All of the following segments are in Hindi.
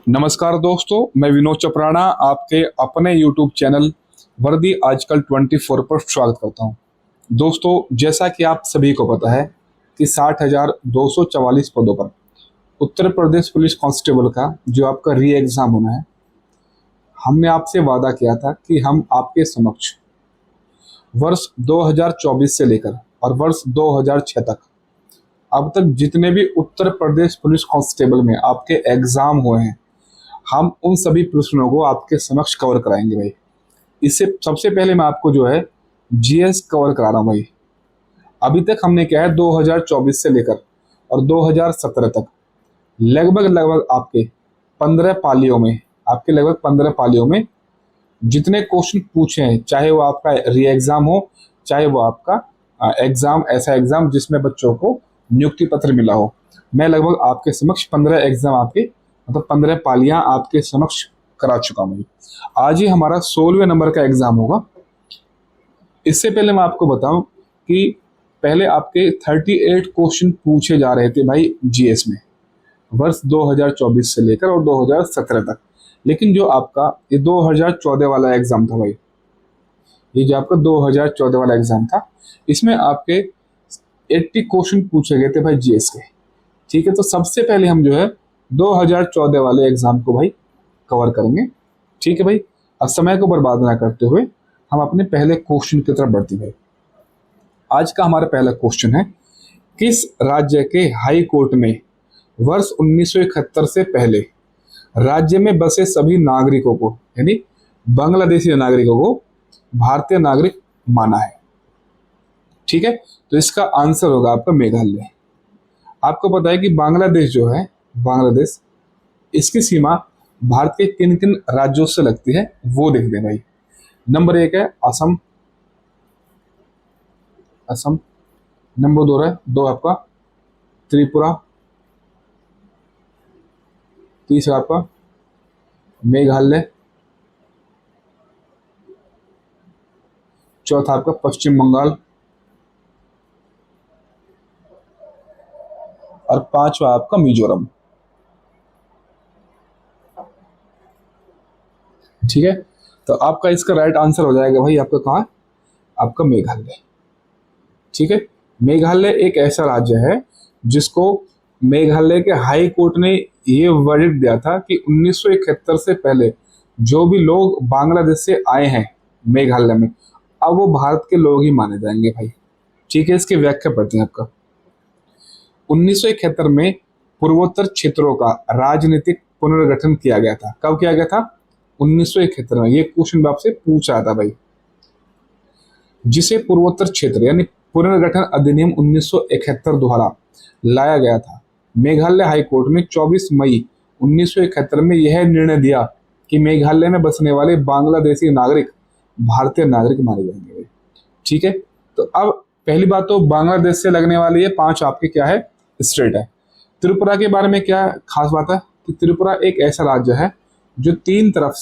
नमस्कार दोस्तों, मैं विनोद चपराना आपके अपने YouTube चैनल वर्दी आजकल 24 पर स्वागत करता हूं। दोस्तों, जैसा कि आप सभी को पता है कि 60,244 पदों पर उत्तर प्रदेश पुलिस कांस्टेबल का जो आपका री एग्ज़ाम होना है, हमने आपसे वादा किया था कि हम आपके समक्ष वर्ष 2024 से लेकर और वर्ष 2006 तक अब तक जितने भी उत्तर प्रदेश पुलिस कांस्टेबल में आपके एग्ज़ाम हुए हैं, हम उन सभी प्रश्नों को आपके समक्ष कवर कराएंगे भाई। इससे सबसे पहले मैं आपको जो है जीएस कवर करा रहा हूँ भाई। अभी तक हमने क्या है 2024 से लेकर और 2017 तक लगभग आपके 15 पालियों में जितने क्वेश्चन पूछे हैं, चाहे वो आपका री एग्ज़ाम हो, चाहे वो आपका एग्ज़ाम ऐसा एग्ज़ाम जिसमें बच्चों को नियुक्ति पत्र मिला हो, मैं लगभग आपके समक्ष 15 एग्ज़ाम आपके 15 पालियां आपके समक्ष करा चुका हूं। आज ही हमारा 16वें नंबर का एग्जाम होगा। इससे पहले मैं आपको बताऊं कि पहले आपके 38 क्वेश्चन पूछे जा रहे थे भाई जीएस में, वर्ष 2024 से लेकर और 2017 तक। लेकिन जो आपका ये 2014 वाला एग्जाम था भाई, ये जो आपका 2014 वाला एग्जाम था, इसमें आपके 80 क्वेश्चन पूछे गए थे भाई जीएस के। ठीक है, तो सबसे पहले हम जो है 2014 वाले एग्जाम को भाई कवर करेंगे। ठीक है भाई, अब समय को बर्बाद ना करते हुए हम अपने पहले क्वेश्चन की तरफ बढ़ते भाई। आज का हमारा पहला क्वेश्चन है, किस राज्य के हाई कोर्ट में वर्ष 1971 से पहले राज्य में बसे सभी नागरिकों को, यानी बांग्लादेशी नागरिकों को, भारतीय नागरिक माना है? ठीक है, तो इसका आंसर होगा आपका मेघालय। आपको पता है कि बांग्लादेश जो है, बांग्लादेश, इसकी सीमा भारत के किन किन राज्यों से लगती है वो देख दें भाई। नंबर 1 है असम, नंबर 2 आपका त्रिपुरा, तीसरा आपका मेघालय, चौथा आपका पश्चिम बंगाल और पांचवा आपका मिजोरम। ठीक है, तो आपका इसका राइट आंसर हो जाएगा भाई आपका कहाँ, आपका मेघालय। ठीक है, मेघालय एक ऐसा राज्य है जिसको मेघालय के हाई कोर्ट ने ये वर्डिक्ट दिया था कि 1971 से पहले जो भी लोग बांग्लादेश से आए हैं मेघालय में, अब वो भारत के लोग ही माने जाएंगे भाई। ठीक है, इसकी व्याख्या पढ़ते हैं आपका। 1971 में पूर्वोत्तर क्षेत्रों का राजनीतिक पुनर्गठन किया गया था। कब किया गया था? 1971 में। ये क्वेश्चन आपसे पूछ रहा था भाई, जिसे पूर्वोत्तर क्षेत्र यानी पुनर्गठन अधिनियम 1971 द्वारा लाया गया था। मेघालय हाईकोर्ट ने 24 मई 1971 में यह निर्णय दिया कि मेघालय में बसने वाले बांग्लादेशी नागरिक भारतीय नागरिक माने जाएंगे भाई। ठीक है, तो अब पहली बात तो बांग्लादेश से लगने वाली है 5 आपके क्या है स्टेट है। त्रिपुरा के बारे में क्या खास बात है कि त्रिपुरा एक ऐसा राज्य है जो तीन तरफ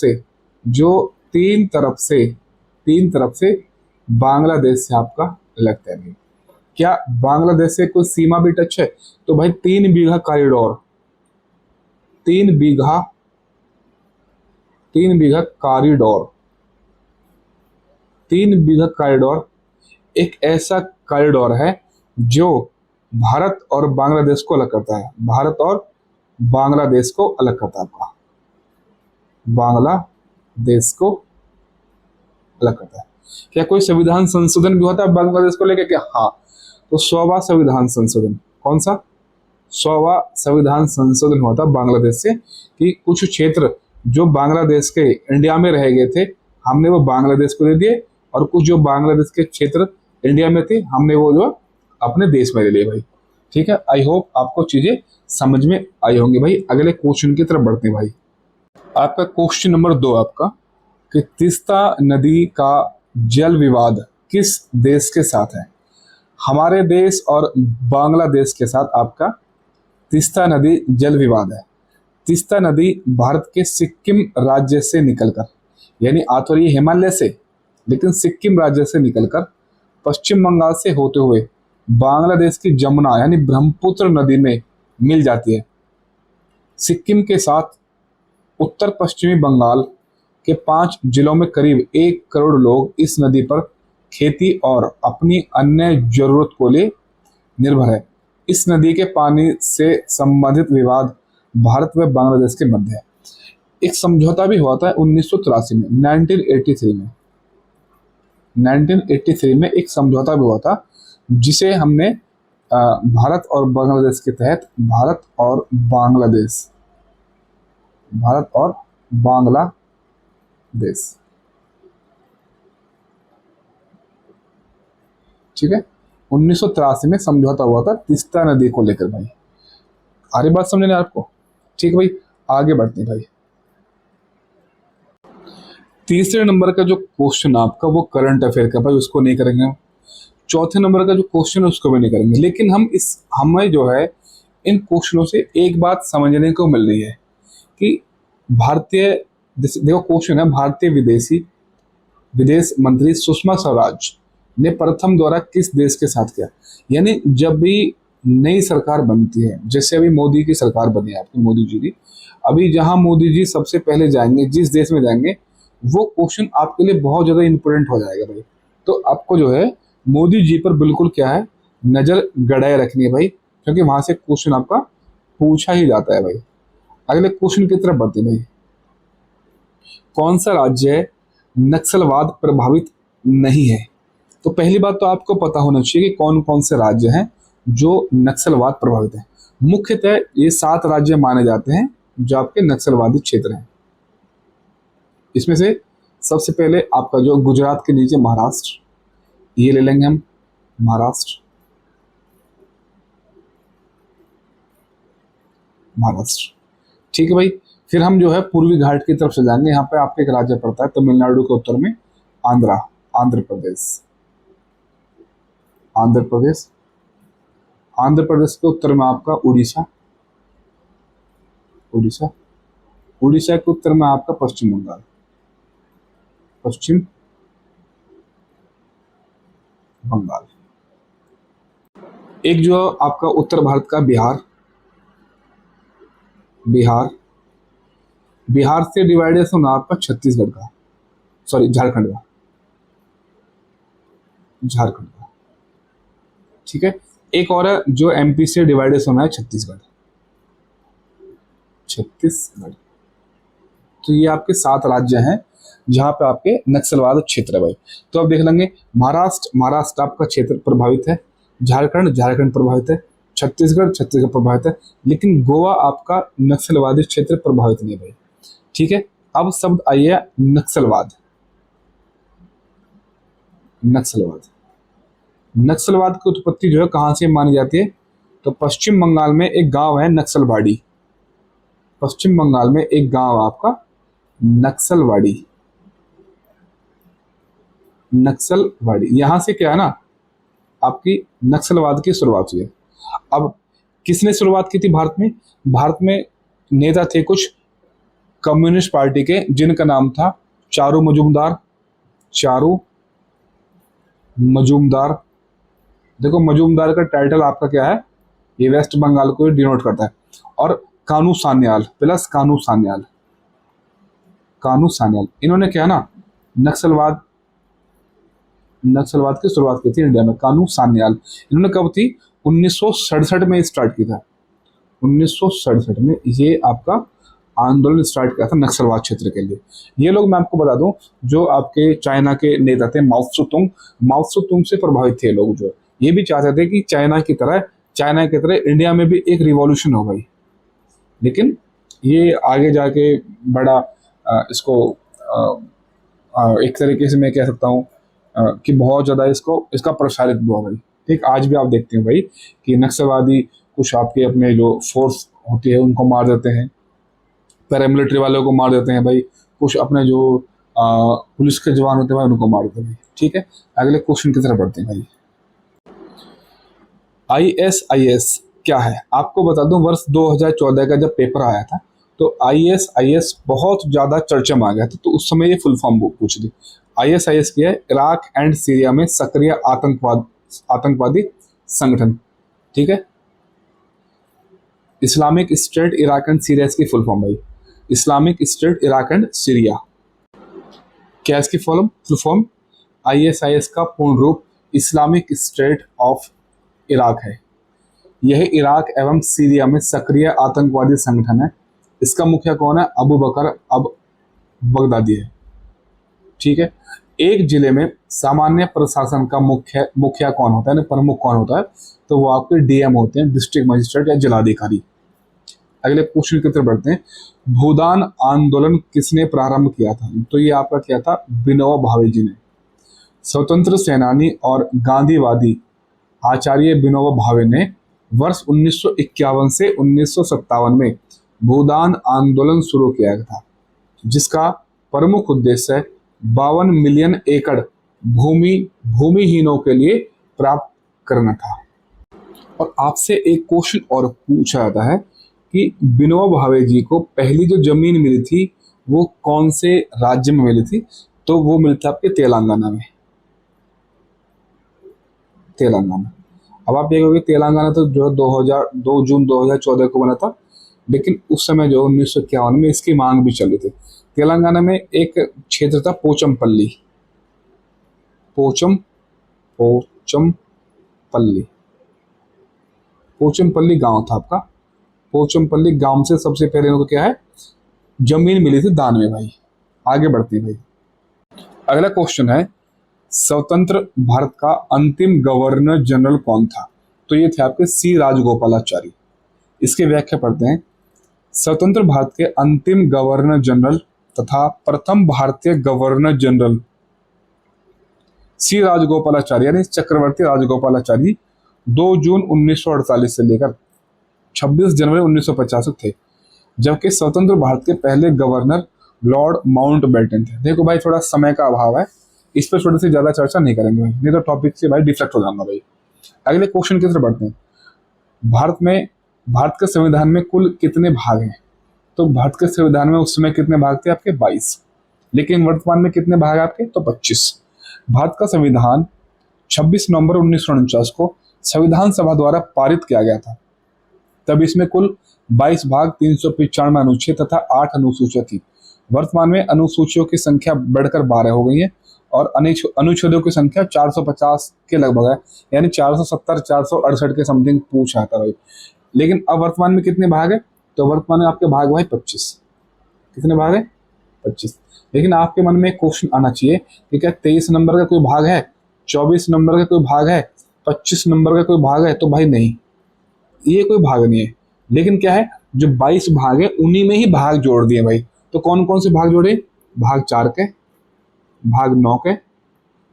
से बांग्लादेश से आपका लगता है भाई। क्या बांग्लादेश से कोई सीमा भी टच है? तो भाई 3 बीघा कॉरिडोर एक ऐसा कॉरिडोर है जो भारत और बांग्लादेश को अलग करता है। आपका बांग्लादेश को अलग करता है। क्या कोई संविधान संशोधन भी होता है बांग्लादेश को लेकर? क्या? हाँ, तो 100वां संविधान संशोधन। कौन सा? 100वां संविधान संशोधन हुआ था बांग्लादेश से कि कुछ क्षेत्र जो बांग्लादेश के इंडिया में रह गए थे, हमने वो बांग्लादेश को दे दिए, और कुछ जो बांग्लादेश के क्षेत्र इंडिया में थे, हमने वो जो अपने देश में ले लिए भाई। ठीक है, आई होप आपको चीजें समझ में आई होंगी भाई। अगले क्वेश्चन की तरफ बढ़ते हैं भाई। आपका क्वेश्चन नंबर 2 आपका कि तीस्ता नदी का जल विवाद किस देश के साथ है? हमारे देश और बांग्लादेश के साथ आपका तीस्ता नदी जल विवाद है। तीस्ता नदी भारत के सिक्किम राज्य से निकलकर, यानी आतो ये हिमालय से, लेकिन सिक्किम राज्य से निकलकर पश्चिम बंगाल से होते हुए बांग्लादेश की जमुना यानी ब्रह्मपुत्र नदी में मिल जाती है। सिक्किम के साथ उत्तर पश्चिमी बंगाल के 5 जिलों में करीब 1 करोड़ लोग इस नदी पर खेती और अपनी अन्य जरूरत को लिए निर्भर है। इस नदी के पानी से संबंधित विवाद भारत व बांग्लादेश के मध्य है। एक समझौता भी हुआ था 1983 में, 1983 में एक समझौता भी हुआ था, जिसे हमने भारत और बांग्लादेश के तहत भारत और बांग्लादेश, ठीक है, 1983 में समझौता हुआ था तीस्ता नदी को लेकर भाई। आ रही बात समझने आपको? ठीक है भाई, आगे बढ़ते हैं भाई। तीसरे नंबर का जो क्वेश्चन आपका वो करंट अफेयर का भाई, उसको नहीं करेंगे हम। चौथे नंबर का जो क्वेश्चन है उसको भी नहीं करेंगे, लेकिन हमें जो है इन क्वेश्चनों से एक बात समझने को मिल रही है कि भारतीय, देखो क्वेश्चन है, भारतीय विदेश मंत्री सुषमा स्वराज ने प्रथम दौरा किस देश के साथ किया। यानी जब भी नई सरकार बनती है, जैसे अभी मोदी की सरकार बनी है आपकी, मोदी जी की, अभी जहां मोदी जी सबसे पहले जाएंगे, जिस देश में जाएंगे, वो क्वेश्चन आपके लिए बहुत ज़्यादा इंपॉर्टेंट हो जाएगा भाई। तो आपको जो है मोदी जी पर बिल्कुल क्या है, नज़र गड़ाए रखनी है भाई, क्योंकि वहां से क्वेश्चन आपका पूछा ही जाता है भाई। अगले क्वेश्चन की तरफ बढ़ते भाई। कौन सा राज्य नक्सलवाद प्रभावित नहीं है? तो पहली बात तो आपको पता होना चाहिए कि कौन कौन से राज्य हैं जो नक्सलवाद प्रभावित हैं। मुख्यतः ये 7 राज्य माने जाते हैं जो आपके नक्सलवादी क्षेत्र हैं। इसमें से सबसे पहले आपका जो गुजरात के नीचे महाराष्ट्र, ये ले लेंगे हम, महाराष्ट्र, ठीक है भाई। फिर हम जो है पूर्वी घाट की तरफ से जाएंगे। यहाँ पे आपका एक राज्य पड़ता है तमिलनाडु के उत्तर में, आंध्र प्रदेश के उत्तर में आपका उड़ीसा के उत्तर में आपका पश्चिम बंगाल। एक जो आपका उत्तर भारत का बिहार से डिवाइडेड होना आपका छत्तीसगढ़ का, सॉरी झारखंड का, ठीक है। एक और है जो एमपी से डिवाइडेड होना है, छत्तीसगढ़। तो ये आपके 7 राज्य हैं जहां पे आपके नक्सलवाद क्षेत्र है भाई। तो अब देख लेंगे, महाराष्ट्र आपका क्षेत्र प्रभावित है, झारखंड प्रभावित है, छत्तीसगढ़ प्रभावित है, लेकिन गोवा आपका नक्सलवादी क्षेत्र प्रभावित नहीं है भाई, ठीक है। अब शब्द आइए नक्सलवाद की उत्पत्ति जो है कहां से मानी जाती है? तो पश्चिम बंगाल में एक गांव है नक्सलवाड़ी, आपका नक्सलवाड़ी, यहां से क्या है ना, आपकी नक्सलवाद की शुरुआत हुई है। अब किसने शुरुआत की थी भारत में नेता थे कुछ कम्युनिस्ट पार्टी के, जिनका नाम था चारू मजूमदार। देखो मजूमदार का टाइटल आपका क्या है, ये वेस्ट बंगाल को डिनोट करता है। और कानू सान्याल, इन्होंने क्या है ना, नक्सलवाद की शुरुआत की थी इंडिया में। कानू सान्याल इन्होंने कब थी? 1967 में स्टार्ट की था। 1967 में ये आपका आंदोलन स्टार्ट किया था नक्सलवाद क्षेत्र के लिए। ये लोग, मैं आपको बता दूं, जो आपके चाइना के नेता थे माओ त्से से प्रभावित थे लोग, जो ये भी चाहते थे कि चाइना की तरह इंडिया में भी एक रिवॉल्यूशन हो गई। लेकिन ये आगे जाके बड़ा इसको एक तरीके से मैं कह सकता हूँ कि बहुत ज़्यादा इसका प्रसारित हुआ भाई। ठीक, आज भी आप देखते हैं भाई कि नक्सलवादी कुछ आपके अपने जो फोर्स होती है उनको मार देते हैं, पैरामिलिट्री वालों को मार देते हैं भाई, कुछ अपने जो पुलिस के जवान होते हैं भाई उनको मार देते हैं भाई। ठीक है, अगले क्वेश्चन की तरफ बढ़ते हैं भाई। ISIS क्या है? आपको बता दूं, वर्ष 2014 का जब पेपर आया था तो ISIS बहुत ज़्यादा चर्चा में आ गया था, तो उस समय ये फुल फॉर्म पूछ दी। ISIS क्या है? इराक एंड सीरिया में सक्रिय आतंकवादी संगठन। ठीक है, Islamic state Iraq and Syria की फुल फॉर्म भाई। Islamic state Iraq and Syria. क्या इसकी फुल फॉर्म? ISIS का पूर्ण रूप इस्लामिक स्टेट ऑफ इराक है। यह इराक एवं सीरिया में सक्रिय आतंकवादी संगठन है। इसका मुखिया कौन है? अबू बकर अब बगदादी है। ठीक है। एक जिले में सामान्य प्रशासन का मुखिया कौन होता है, प्रमुख कौन होता है? तो वो आपके DM होते हैं, डिस्ट्रिक्ट मजिस्ट्रेट या जिलाधिकारी। अगले क्वेश्चन की तरफ बढ़ते हैं। भूदान आंदोलन किसने प्रारंभ किया था? तो ये आपका क्या था? विनोबा भावे जी ने। स्वतंत्र सेनानी और गांधीवादी आचार्य विनोबा भावे ने वर्ष 1951 से 1957 में भूदान आंदोलन शुरू किया था, जिसका प्रमुख उद्देश्य 52 मिलियन एकड़ भूमिहीनों के लिए प्राप्त करना था। और आपसे एक क्वेश्चन और पूछा जाता है कि विनोबा भावे जी को पहली जो जमीन मिली थी वो कौन से राज्य में मिली थी? तो वो मिली थी आपके तेलंगाना में। तेलंगाना। अब आप देखोगे तेलंगाना तो जो 2 जून 2014 को बना था, लेकिन उस समय जो 1951 में इसकी मांग भी चल रही थी। तेलंगाना में एक क्षेत्र था पोचमपल्ली। पोचमपल्ली गांव था आपका। पोचमपल्ली गांव से सबसे पहले उनको क्या है? जमीन मिली थी दान में भाई। आगे बढ़ते हैं भाई। अगला क्वेश्चन है, स्वतंत्र भारत का अंतिम गवर्नर जनरल कौन था? तो ये थे आपके C राजगोपालाचारी। इसके व्याख्या पढ़ते हैं। स्वतंत्र भारत के अंतिम गवर्नर जनरल तथा प्रथम भारतीय गवर्नर जनरल C राजगोपालाचारी यानी चक्रवर्ती राजगोपालाचारी 2 जून 1948 से लेकर 26 जनवरी 1950 थे, जबकि स्वतंत्र भारत के पहले गवर्नर लॉर्ड माउंटबेटन थे। देखो भाई थोड़ा समय का अभाव है, इस पर थोड़ी सी ज्यादा चर्चा नहीं करेंगे भाई, नहीं तो टॉपिक से भाई डिफ्लेक्ट हो जाऊंगा भाई। अगले क्वेश्चन की तरफ बढ़ते हैं। भारत के संविधान में कुल कितने भाग हैं? तो भारत के संविधान में उस समय कितने भाग थे आपके? 22। लेकिन वर्तमान में कितने भाग आपके? तो 25। भारत का संविधान 26 नवंबर 1949 को संविधान सभा द्वारा पारित किया गया था। तब इसमें कुल 22 भाग, 395 अनुच्छेद तथा 8 अनुसूचियां थी। वर्तमान में अनुसूचियों की संख्या बढ़कर 12 हो गई है और अनुच्छेदों की संख्या 450 के लगभग है, यानी 470 468 के समथिंग पूछा था भाई। लेकिन अब वर्तमान में कितने भाग है? तो वर्तमान में आपके भाग भाई 25। कितने भाग है? 25। लेकिन आपके मन में एक क्वेश्चन आना चाहिए कि क्या 23 नंबर का कोई भाग है, 24 नंबर का कोई भाग है, 25 नंबर का कोई भाग है? तो भाई नहीं, ये कोई भाग नहीं है। लेकिन क्या है, जो 22 भाग है उन्हीं में ही भाग जोड़ दिए भाई। तो कौन कौन से भाग जोड़े? भाग 4 के, भाग 9 के,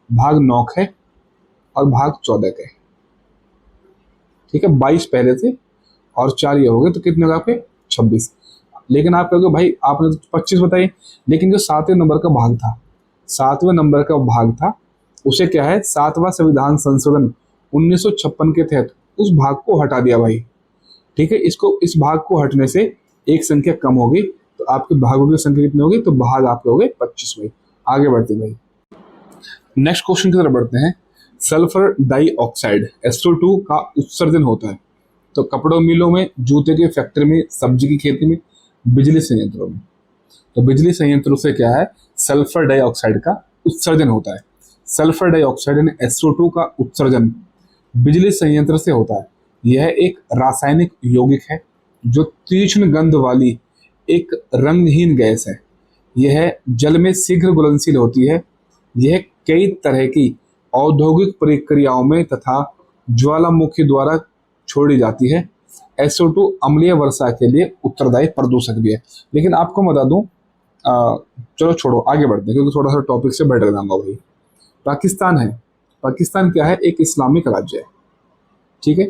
भाग 9 के और भाग 14 के। ठीक है, 22 पहले से और 4 ये हो गए, तो कितने होगा आपके? 26। लेकिन आप कहोगे भाई आपने तो 25 बताई, लेकिन जो 7वें नंबर का भाग था, 7वें नंबर का भाग था, उसे क्या है 7वां संविधान संशोधन 1956 के तहत उस भाग को हटा दिया भाई। ठीक है, इस भाग को हटने से एक संख्या कम होगी, तो आपके भागों की संख्या कितनी होगी? तो भाग आपके हो गए 25 भाई। आगे बढ़ते भाई, नेक्स्ट क्वेश्चन की तरफ बढ़ते हैं। सल्फर डाइऑक्साइड SO2 का उत्सर्जन होता है तो कपड़ों मिलों में, जूते की फैक्ट्री में, सब्जी की खेती में, बिजली संयंत्रों में। तो बिजली संयंत्रों से क्या है? सल्फर डाइऑक्साइड का उत्सर्जन होता है। सल्फर डाइऑक्साइड यानी SO2 का उत्सर्जन बिजली संयंत्र से होता है। यह एक रासायनिक यौगिक है जो तीक्ष्ण गंध वाली एक रंगहीन गैस है। यह जल में शीघ्र घुलनशील होती है। यह कई तरह की औद्योगिक प्रक्रियाओं में तथा ज्वालामुखी द्वारा छोड़ी जाती है। SO2 अम्लीय वर्षा के लिए उत्तरदायी प्रदूषक भी है। लेकिन आपको बता दूं, चलो छोड़ो आगे बढ़ते हैं, क्योंकि थोड़ा सा टॉपिक से भटक जाऊंगा भाई। पाकिस्तान है, पाकिस्तान क्या है? एक इस्लामिक राज्य है। ठीक है,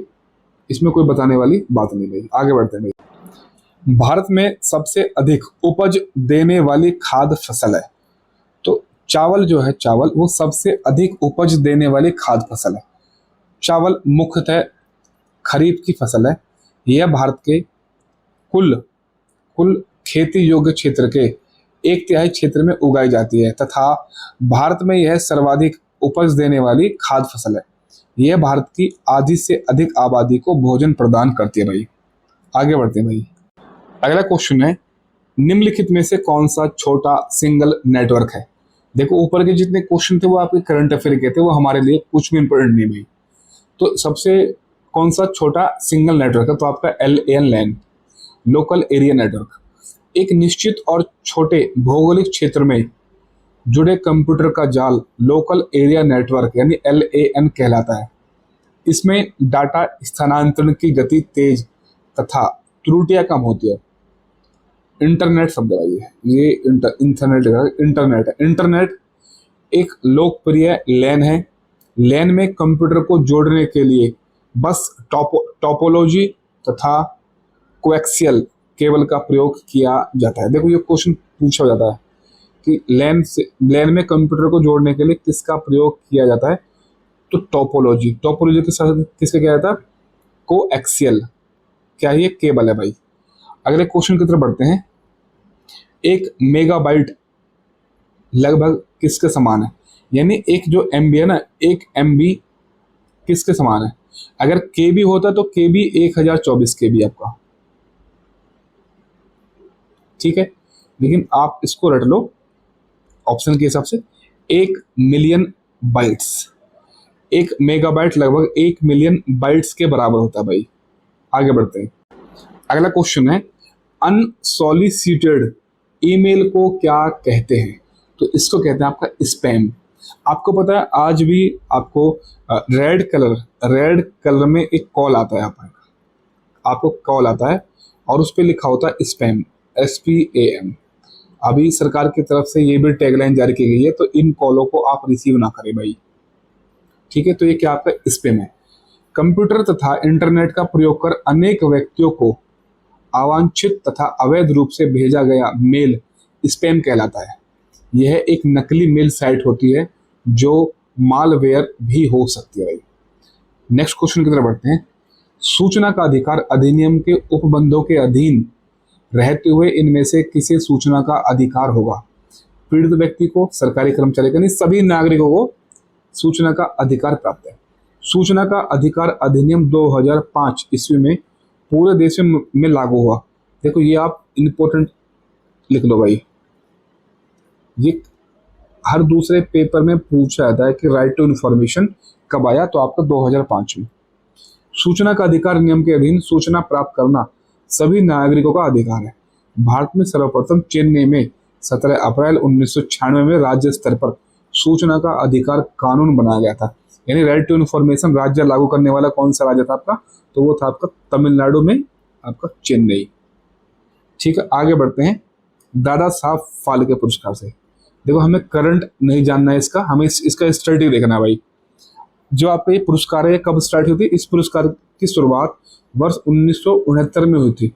इसमें कोई बताने वाली बात नहीं भाई। आगे बढ़ते हैं भाई। भारत में सबसे अधिक उपज देने वाली खाद्य फसल है। तो चावल जो है, चावल वो सबसे अधिक उपज देने वाली खाद्य फसल है। चावल मुख्यतः खरीफ की फसल है। यह भारत के कुल खेती योग्य क्षेत्र के 1/3 क्षेत्र में उगाई जाती है तथा भारत में यह सर्वाधिक उपज देने वाली खाद्य फसल है। यह भारत की आधी से अधिक आबादी को भोजन प्रदान करती है भाई। आगे बढ़ते हैं भाई। अगला क्वेश्चन है, निम्नलिखित में से कौन सा छोटा सिंगल नेटवर्क है? देखो ऊपर के जितने क्वेश्चन थे वो आपके करंट अफेयर के थे, वो हमारे लिए कुछ भी इंपॉर्टेंट नहीं भाई। तो सबसे कौन सा छोटा सिंगल नेटवर्क है? तो आपका LAN लैन, लोकल एरिया नेटवर्क। एक निश्चित और छोटे भौगोलिक क्षेत्र में जुड़े कंप्यूटर का जाल लोकल एरिया नेटवर्क यानी LAN कहलाता है। इसमें डाटा स्थानांतरण की गति तेज तथा त्रुटियां कम होती है। इंटरनेट शब्द है ये इंटरनेट है। इंटरनेट एक लोकप्रिय लैन है। लैन में कंप्यूटर को जोड़ने के लिए बस टोपोलॉजी तथा कोएक्सियल केबल का प्रयोग किया जाता है। देखो ये क्वेश्चन पूछा जाता है कि लैन में कंप्यूटर को जोड़ने के लिए किसका प्रयोग किया जाता है? तो टोपोलॉजी के साथ किसका किया जाता है? कोएक्सियल। क्या ये केबल है भाई? अगले क्वेश्चन की तरफ बढ़ते हैं। एक मेगाबाइट लगभग किसके समान है? यानी एक जो MB है ना, एक MB किसके समान है? अगर KB होता तो KB 1024 KB आपका, ठीक है। लेकिन आप इसको रट लो ऑप्शन के हिसाब से, 1 मिलियन बाइट्स। 1 मेगाबाइट लगभग 1 मिलियन बाइट्स के बराबर होता है भाई। आगे बढ़ते हैं। अगला क्वेश्चन है, अनसॉलिसिटेड ईमेल को क्या कहते हैं? तो इसको कहते हैं आपका स्पैम। आपको पता है आज भी आपको रेड कलर में एक कॉल आता है, आपको कॉल आता है और उस पर लिखा होता है स्पैम, SPAM। अभी सरकार की तरफ से ये भी टैगलाइन जारी की गई है, तो इन कॉलों को आप रिसीव ना करें भाई, ठीक है। तो ये क्या आपका स्पैम है। कंप्यूटर तथा इंटरनेट का प्रयोग कर अनेक व्यक्तियों को अवांछित तथा अवैध रूप से भेजा गया मेल स्पैम कहलाता है। यह एक नकली मेल साइट होती है जो मालवेयर भी हो सकती है। नेक्स्ट क्वेश्चन की तरफ बढ़ते हैं। सूचना का अधिकार अधिनियम के उपबंधों के अधीन रहते हुए इनमें से किसे सूचना का अधिकार होगा? पीड़ित व्यक्ति को, सरकारी कर्मचारी को, नहीं सभी नागरिकों को सूचना का अधिकार प्राप्त है। सूचना का अधिकार अधिनियम 2005 ईस्वी में पूरे देश में लागू हुआ। देखो ये आप इंपॉर्टेंट लिख लो भाई, ये हर दूसरे पेपर में पूछा जाता है कि राइट टू इन्फॉर्मेशन कब आया? तो आपका 2005 में। सूचना का अधिकार नियम के अधीन सूचना प्राप्त करना सभी नागरिकों का अधिकार है। भारत में सर्वप्रथम चेन्नई में 17 अप्रैल 1996 में राज्य स्तर पर सूचना का अधिकार कानून बनाया गया था। यानी राइट टू इन्फॉर्मेशन राज्य लागू करने वाला कौन सा राज्य था आपका? तो वो था आपका तमिलनाडु में आपका चेन्नई, ठीक है। आगे बढ़ते हैं दादा साहब फाल्के पुरस्कार से। देखो हमें करंट नहीं जानना है इसका, हमें इसका स्टडी देखना है भाई। जो आपका ये पुरस्कार है कब स्टार्ट हुई थी? इस पुरस्कार की शुरुआत वर्ष 1969 में हुई थी।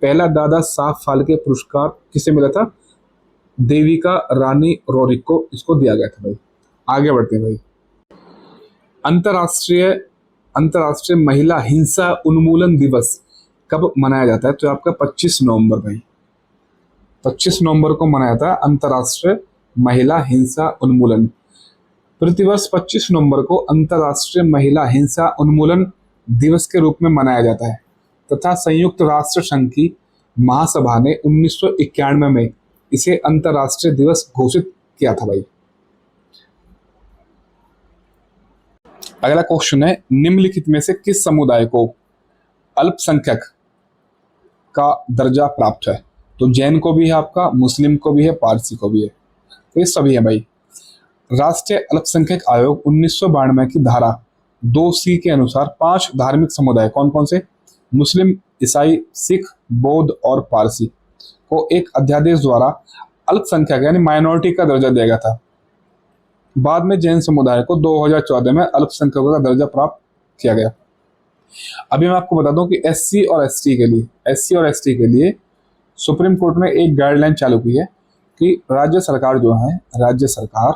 पहला दादा साहब फाल्के पुरस्कार किसे मिला था? देविका रानी रोरिक को इसको दिया गया था भाई। आगे बढ़ते हैं भाई। अंतर्राष्ट्रीय महिला हिंसा उन्मूलन दिवस कब मनाया जाता है? तो आपका 25 नवंबर भाई, 25 नवंबर को मनाया था अंतर्राष्ट्रीय महिला हिंसा उन्मूलन। प्रतिवर्ष 25 नवंबर को अंतर्राष्ट्रीय महिला हिंसा उन्मूलन दिवस के रूप में मनाया जाता है तथा संयुक्त राष्ट्र संघ की महासभा ने 1991 में इसे अंतर्राष्ट्रीय दिवस घोषित किया था भाई। अगला क्वेश्चन है, निम्नलिखित में से किस समुदाय को अल्पसंख्यक का दर्जा प्राप्त है? तो जैन को भी है आपका, मुस्लिम को भी है, पारसी को भी है, तो ये सभी है भाई। राष्ट्रीय अल्पसंख्यक आयोग 1992 की धारा 2C के अनुसार 5 धार्मिक समुदाय कौन कौन से? मुस्लिम, ईसाई, सिख, बौद्ध और पारसी को एक अध्यादेश द्वारा अल्पसंख्यक यानी माइनॉरिटी का दर्जा दिया गया था। बाद में जैन समुदाय को 2014 में अल्पसंख्यकों का दर्जा प्राप्त किया गया। अभी मैं आपको बता दूं कि SC और ST के लिए सुप्रीम कोर्ट ने एक गाइडलाइन चालू की है कि राज्य सरकार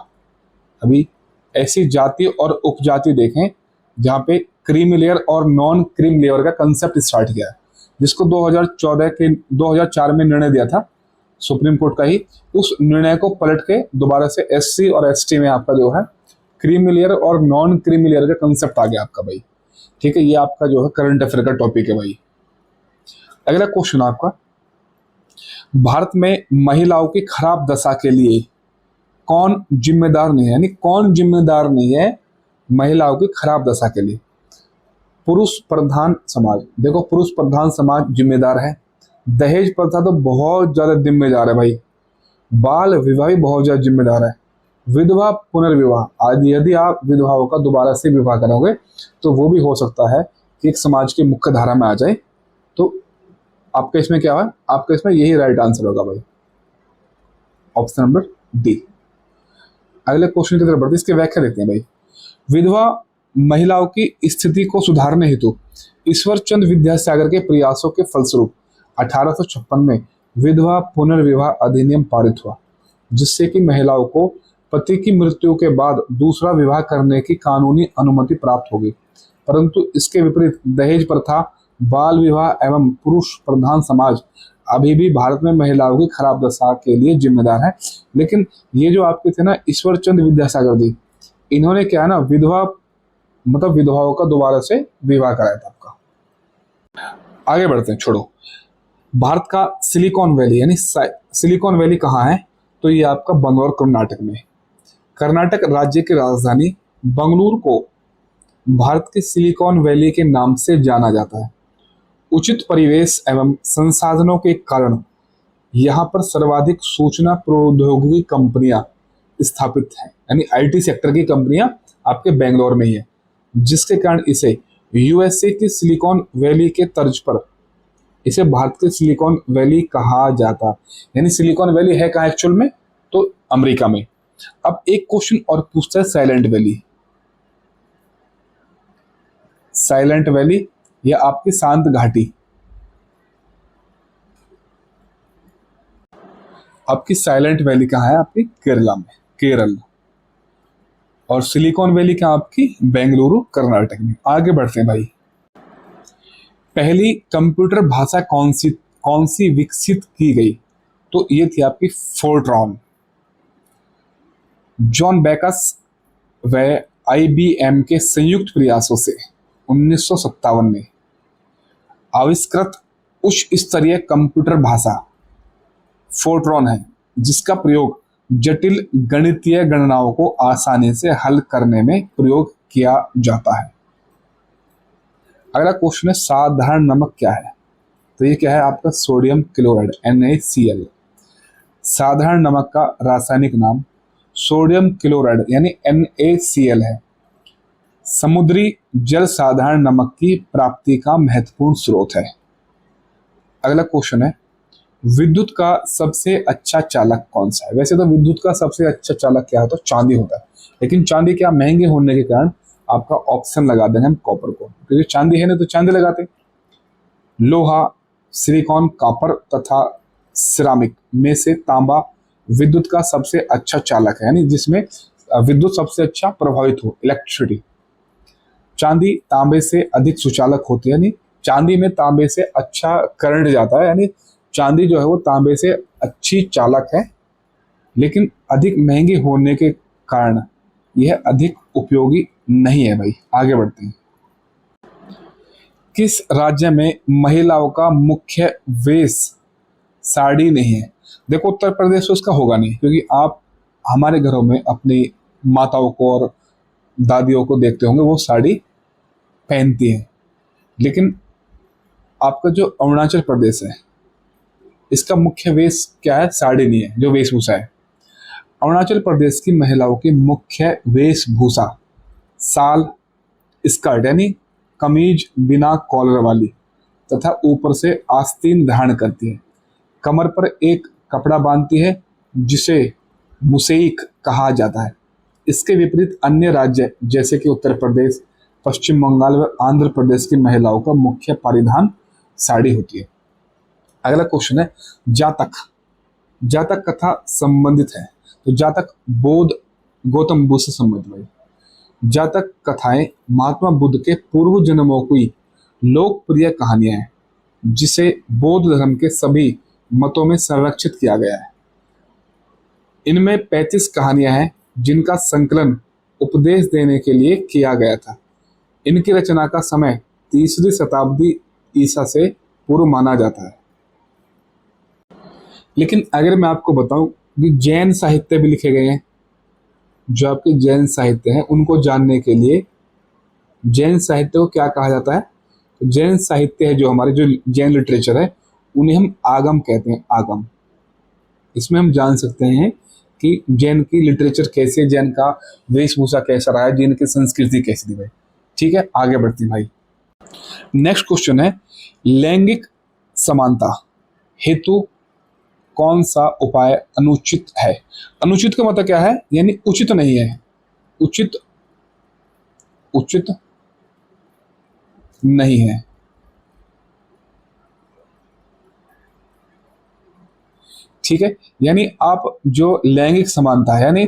अभी ऐसी जाति और उपजाति देखें जहाँ पे क्रीमी लेयर और नॉन क्रीम लेयर का कंसेप्ट स्टार्ट किया है, जिसको 2004 में निर्णय दिया था सुप्रीम कोर्ट का ही। उस निर्णय को पलट के दोबारा से SC और ST में आपका जो है क्रीमी लेयर और नॉन क्रीमी लेयर का कंसेप्ट आ गया आपका भाई, ठीक है। ये आपका जो है करंट अफेयर का टॉपिक है भाई। अगला क्वेश्चन आपका, भारत में महिलाओं की खराब दशा के लिए कौन जिम्मेदार नहीं है, यानी कौन जिम्मेदार नहीं है महिलाओं की खराब दशा के लिए? पुरुष प्रधान समाज। देखो, पुरुष प्रधान समाज जिम्मेदार है। दहेज प्रथा तो बहुत ज्यादा जिम्मेदार है भाई। बाल विवाह भी बहुत ज्यादा जिम्मेदार है। विधवा पुनर्विवाह, आज यदि आप विधवाओं का दोबारा से विवाह करोगे तो वो भी हो सकता है कि एक समाज की मुख्य धारा में आ जाए। तो आपका इसमें क्या है? आपका इसमें यही राइट आंसर होगा भाई, ऑप्शन नंबर डी। अगले क्वेश्चन की तरफ बढ़ते, इसकी व्याख्या देखते हैं भाई। विधवा महिलाओं की स्थिति को सुधारने हेतु ईश्वर चंद्र विद्यासागर के प्रयासों के फलस्वरूप 1856 में विधवा पुनर्विवाह अधिनियम पारित हुआ, जिससे कि महिलाओं को पति की मृत्यु के बाद दूसरा विवाह करने की कानूनी अनुमति प्राप्त होगी। परंतु इसके विपरीत दहेज प्रथा, बाल विवाह एवं पुरुष प्रधान समाज अभी भी भारत में महिलाओं की खराब दशा के लिए जिम्मेदार है। लेकिन ये जो आपके थे ना ईश्वर चंद्र विद्यासागर जी, इन्होंने क्या है ना, विधवाओं का दोबारा से विवाह कराया था आपका। आगे बढ़ते हैं, छोड़ो। भारत का सिलिकॉन वैली, यानी सिलिकॉन वैली कहाँ है? तो ये आपका बंगलौर कर्नाटक में। कर्नाटक राज्य की राजधानी बंगलुरु को भारत के सिलिकॉन वैली के नाम से जाना जाता है। उचित परिवेश एवं संसाधनों के कारण यहाँ पर सर्वाधिक सूचना प्रौद्योगिकी कंपनियां स्थापित हैं, यानी आईटी सेक्टर की कंपनियां आपके बेंगलोर में ही है, जिसके कारण इसे यूएसए की सिलिकॉन वैली के तर्ज पर इसे भारत के सिलिकॉन वैली कहा जाता। यानी सिलिकॉन वैली है कहाँ एक्चुअल में? तो अमेरिका में। अब एक क्वेश्चन और पूछता है, साइलेंट वैली। साइलेंट वैली या आपकी शांत घाटी, आपकी साइलेंट वैली कहाँ है? आपकी केरला में, केरल। और सिलिकॉन वैली कहाँ? आपकी बेंगलुरु कर्नाटक में। आगे बढ़ते हैं भाई। पहली कंप्यूटर भाषा कौन सी विकसित की गई? तो ये थी आपकी फोर्ट्रॉन। जॉन बेकस व आईबीएम के संयुक्त प्रयासों से 1957 में आविष्कृत उच्च स्तरीय कंप्यूटर भाषा फोर्ट्रॉन है, जिसका प्रयोग जटिल गणितीय गणनाओं को आसानी से हल करने में प्रयोग किया जाता है। अगला क्वेश्चन है, साधारण नमक क्या है? तो ये क्या है? आपका सोडियम क्लोराइड, NaCl। साधारण नमक का रासायनिक नाम सोडियम क्लोराइड यानी NaCl है। समुद्री जल साधारण नमक की प्राप्ति का महत्वपूर्ण स्रोत है। अगला क्वेश्चन है, विद्युत का सबसे अच्छा चालक कौन सा है? वैसे तो विद्युत का सबसे अच्छा चालक क्या है? तो चांदी होता है, लेकिन चांदी क्या महंगे होने के कारण आपका ऑप्शन लगा देंगे हम कॉपर को, क्योंकि चांदी है ना तो चांदी लगाते। लोहा, सिलिकॉन, कॉपर तथा सिरामिक में से तांबा विद्युत का सबसे अच्छा चालक है, यानी जिसमें विद्युत सबसे अच्छा प्रभावित हो, इलेक्ट्रिसिटी। चांदी तांबे से अधिक सुचालक होती है, यानी चांदी में तांबे से अच्छा करंट जाता है, यानी चांदी जो है वो तांबे से अच्छी चालक है, लेकिन अधिक महंगी होने के कारण यह अधिक उपयोगी नहीं है भाई। आगे बढ़ते हैं। किस राज्य में महिलाओं का मुख्य वेश साड़ी नहीं है? देखो, उत्तर प्रदेश तो उसका होगा नहीं, क्योंकि आप हमारे घरों में अपनी माताओं को और दादियों को देखते होंगे वो साड़ी पहनती हैं। लेकिन आपका जो अरुणाचल प्रदेश है, इसका मुख्य वेश क्या है? साड़ी नहीं है, जो वेशभूषा है। अरुणाचल प्रदेश की महिलाओं की मुख्य वेशभूषा साल, स्कर्ट यानी कमीज बिना कॉलर वाली तथा ऊपर से आस्तीन धारण करती है, कमर पर एक कपड़ा बांधती है जिसे मुसेइक कहा जाता है। इसके विपरीत अन्य राज्य जैसे कि उत्तर प्रदेश, पश्चिम बंगाल व आंध्र प्रदेश की महिलाओं का मुख्य परिधान साड़ी होती है। अगला क्वेश्चन है, जातक। जातक कथा संबंधित है, तो जातक गौतम बुद्ध से संबंधित है। जातक कथाएं महात्मा बुद्ध के पूर्व जन्मों की लोकप्रिय कहानियां हैं, जिसे बौद्ध धर्म के सभी मतों में संरक्षित किया गया है। इनमें 35 कहानियां हैं जिनका संकलन उपदेश देने के लिए किया गया था। इनकी रचना का समय 3री शताब्दी ईसा से पूर्व माना जाता है। लेकिन अगर मैं आपको बताऊं कि जैन साहित्य भी लिखे गए हैं, जो आपके जैन साहित्य हैं उनको जानने के लिए जैन साहित्य को क्या कहा जाता है, तो जैन साहित्य है जो हमारे जो जैन लिटरेचर है उन्हें हम आगम कहते हैं, आगम। इसमें हम जान सकते हैं कि जैन की लिटरेचर कैसे, जैन का वेशभूषा कैसा रहा है, जैन की संस्कृति कैसी थी भाई। ठीक है, आगे बढ़ते हैं भाई। नेक्स्ट क्वेश्चन है, लैंगिक समानता हेतु कौन सा उपाय अनुचित है? अनुचित का मतलब क्या है, यानी उचित नहीं है, उचित उचित नहीं है। ठीक है, यानी आप जो लैंगिक समानता है, यानी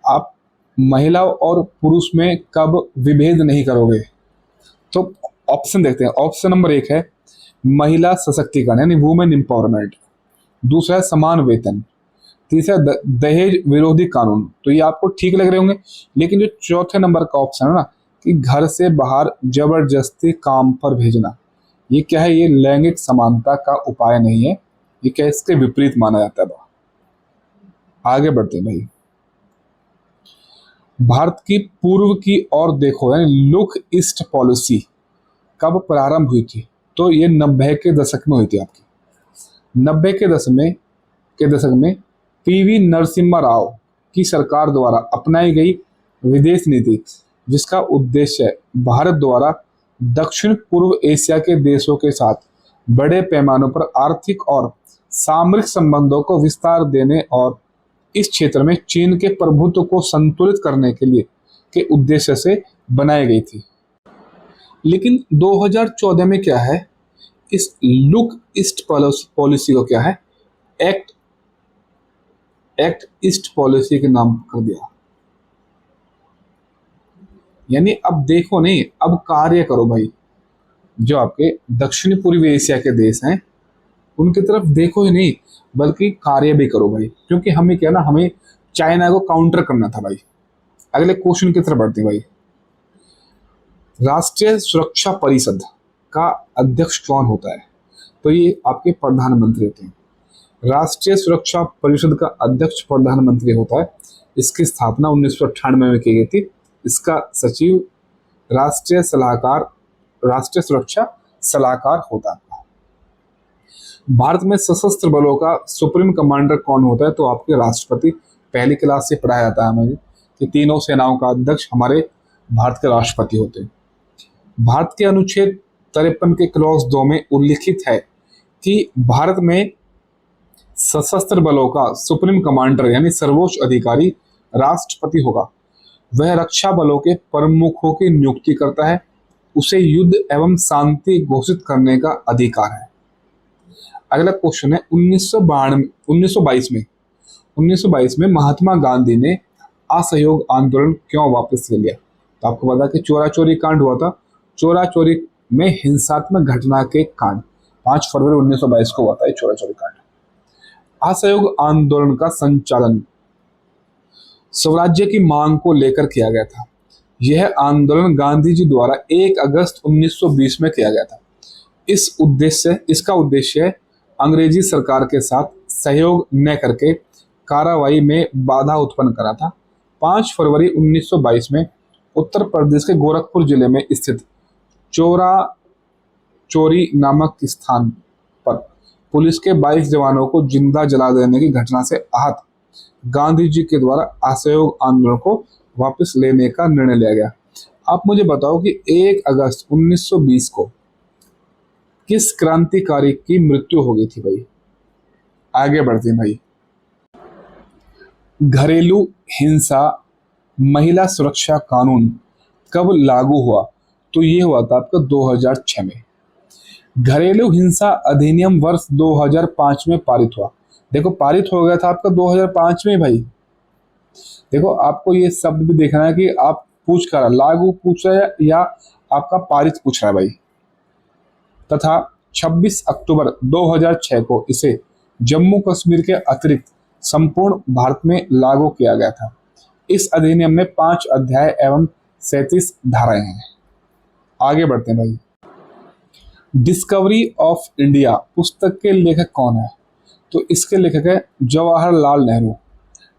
आप महिला और पुरुष में कब विभेद नहीं करोगे। तो ऑप्शन देखते हैं। ऑप्शन नंबर 1 है महिला सशक्तिकरण यानी वुमेन एम्पावरमेंट, दूसरा है समान वेतन, तीसरा दहेज विरोधी कानून। तो ये आपको ठीक लग रहे होंगे, लेकिन जो चौथे नंबर का ऑप्शन है ना कि घर से बाहर जबरदस्ती काम पर भेजना, ये क्या है, ये लैंगिक समानता का उपाय नहीं है, ये क्या इसके विपरीत माना जाता है। आगे बढ़ते हैं भाई। भारत की पूर्व की ओर देखो यानी लुक ईस्ट पॉलिसी कब प्रारंभ हुई थी? तो ये 90 के दशक में हुई थी आपकी। 90 के दशक में पीवी नरसिम्हा राव की सरकार द्वारा अपनाई गई विदेश नीति, जिसका उद्देश्य भारत द्वारा दक्षिण पूर्व एशिया के देशों के साथ बड़े पैमाने पर आर्थिक और सामरिक संबंधों को विस्तार देने और इस क्षेत्र में चीन के प्रभुत्व को संतुलित करने के लिए के उद्देश्य से बनाई गई थी। लेकिन 2014 में क्या है, इस लुक ईस्ट पॉलिसी को क्या है, एक्ट ईस्ट पॉलिसी के नाम कर दिया। यानी अब देखो नहीं, अब कार्य करो भाई। जो आपके दक्षिण पूर्वी एशिया के देश हैं उनकी तरफ देखो ही नहीं, बल्कि कार्य भी करो भाई, क्योंकि हमें क्या ना, हमें चाइना को काउंटर करना था भाई। अगले क्वेश्चन की तरफ बढ़ते हैं भाई। राष्ट्रीय सुरक्षा परिषद का अध्यक्ष कौन होता है? तो ये आपके प्रधानमंत्री होते हैं। राष्ट्रीय सुरक्षा परिषद का अध्यक्ष प्रधानमंत्री होता है। इसकी स्थापना 1998 में की गई थी। इसका सचिव राष्ट्रीय सुरक्षा सलाहकार होता है। भारत में सशस्त्र बलों का सुप्रीम कमांडर कौन होता है? तो आपके राष्ट्रपति। पहली क्लास से पढ़ाया जाता है हमें कि तीनों सेनाओं का अध्यक्ष हमारे भारत के राष्ट्रपति होते हैं। भारत के अनुच्छेद 53 के क्लॉज 2 में उल्लिखित है कि भारत में सशस्त्र बलों का सुप्रीम कमांडर यानी सर्वोच्च अधिकारी राष्ट्रपति होगा। वह रक्षा बलों के प्रमुखों की नियुक्ति करता है। उसे युद्ध एवं शांति घोषित करने का अधिकार है। अगला क्वेश्चन है 1922 में महात्मा गांधी ने असहयोग आंदोलन क्यों वापस ले लिया? तो आपको पता है कि चोरा चोरी कांड हुआ था। चोरा चोरी में हिंसात्मक घटना के कांड 5 फरवरी 1922 को हुआ था, चोरा चोरी कांड। असहयोग आंदोलन का संचालन स्वराज्य की मांग को लेकर किया गया था। यह आंदोलन गांधी जी द्वारा 1 अगस्त 1920 में किया गया था। इसका उद्देश्य अंग्रेजी सरकार के साथ सहयोग न करके कार्रवाई में बाधा उत्पन्न करा था। 5 फरवरी 1922 में उत्तर प्रदेश के गोरखपुर जिले में स्थित चोरा चोरी नामक स्थान पर पुलिस के 22 जवानों को जिंदा जला देने की घटना से आहत गांधी जी के द्वारा असहयोग आंदोलन को वापस लेने का निर्णय लिया गया। आप मुझे बताओ कि 1 अगस्त 1920 को किस क्रांतिकारी की मृत्यु हो गई थी भाई? आगे बढ़ते हैं भाई। घरेलू हिंसा महिला सुरक्षा कानून कब लागू हुआ? तो ये हुआ था आपका 2006 में। घरेलू हिंसा अधिनियम वर्ष 2005 में पारित हुआ। देखो पारित हो गया था आपका 2005 में भाई। देखो आपको ये शब्द भी देखना है कि आप पूछ कर लागू पूछ रहे हैं या आपका पारित पूछ रहा है भाई। तथा 26 अक्टूबर 2006 को इसे जम्मू कश्मीर के अतिरिक्त संपूर्ण भारत में लागू किया गया था। इस अधिनियम में 5 अध्याय एवं 37 धाराएं हैं। आगे बढ़ते हैं भाई। डिस्कवरी ऑफ इंडिया पुस्तक के लेखक कौन है? तो इसके लेखक है Jawaharlal Nehru.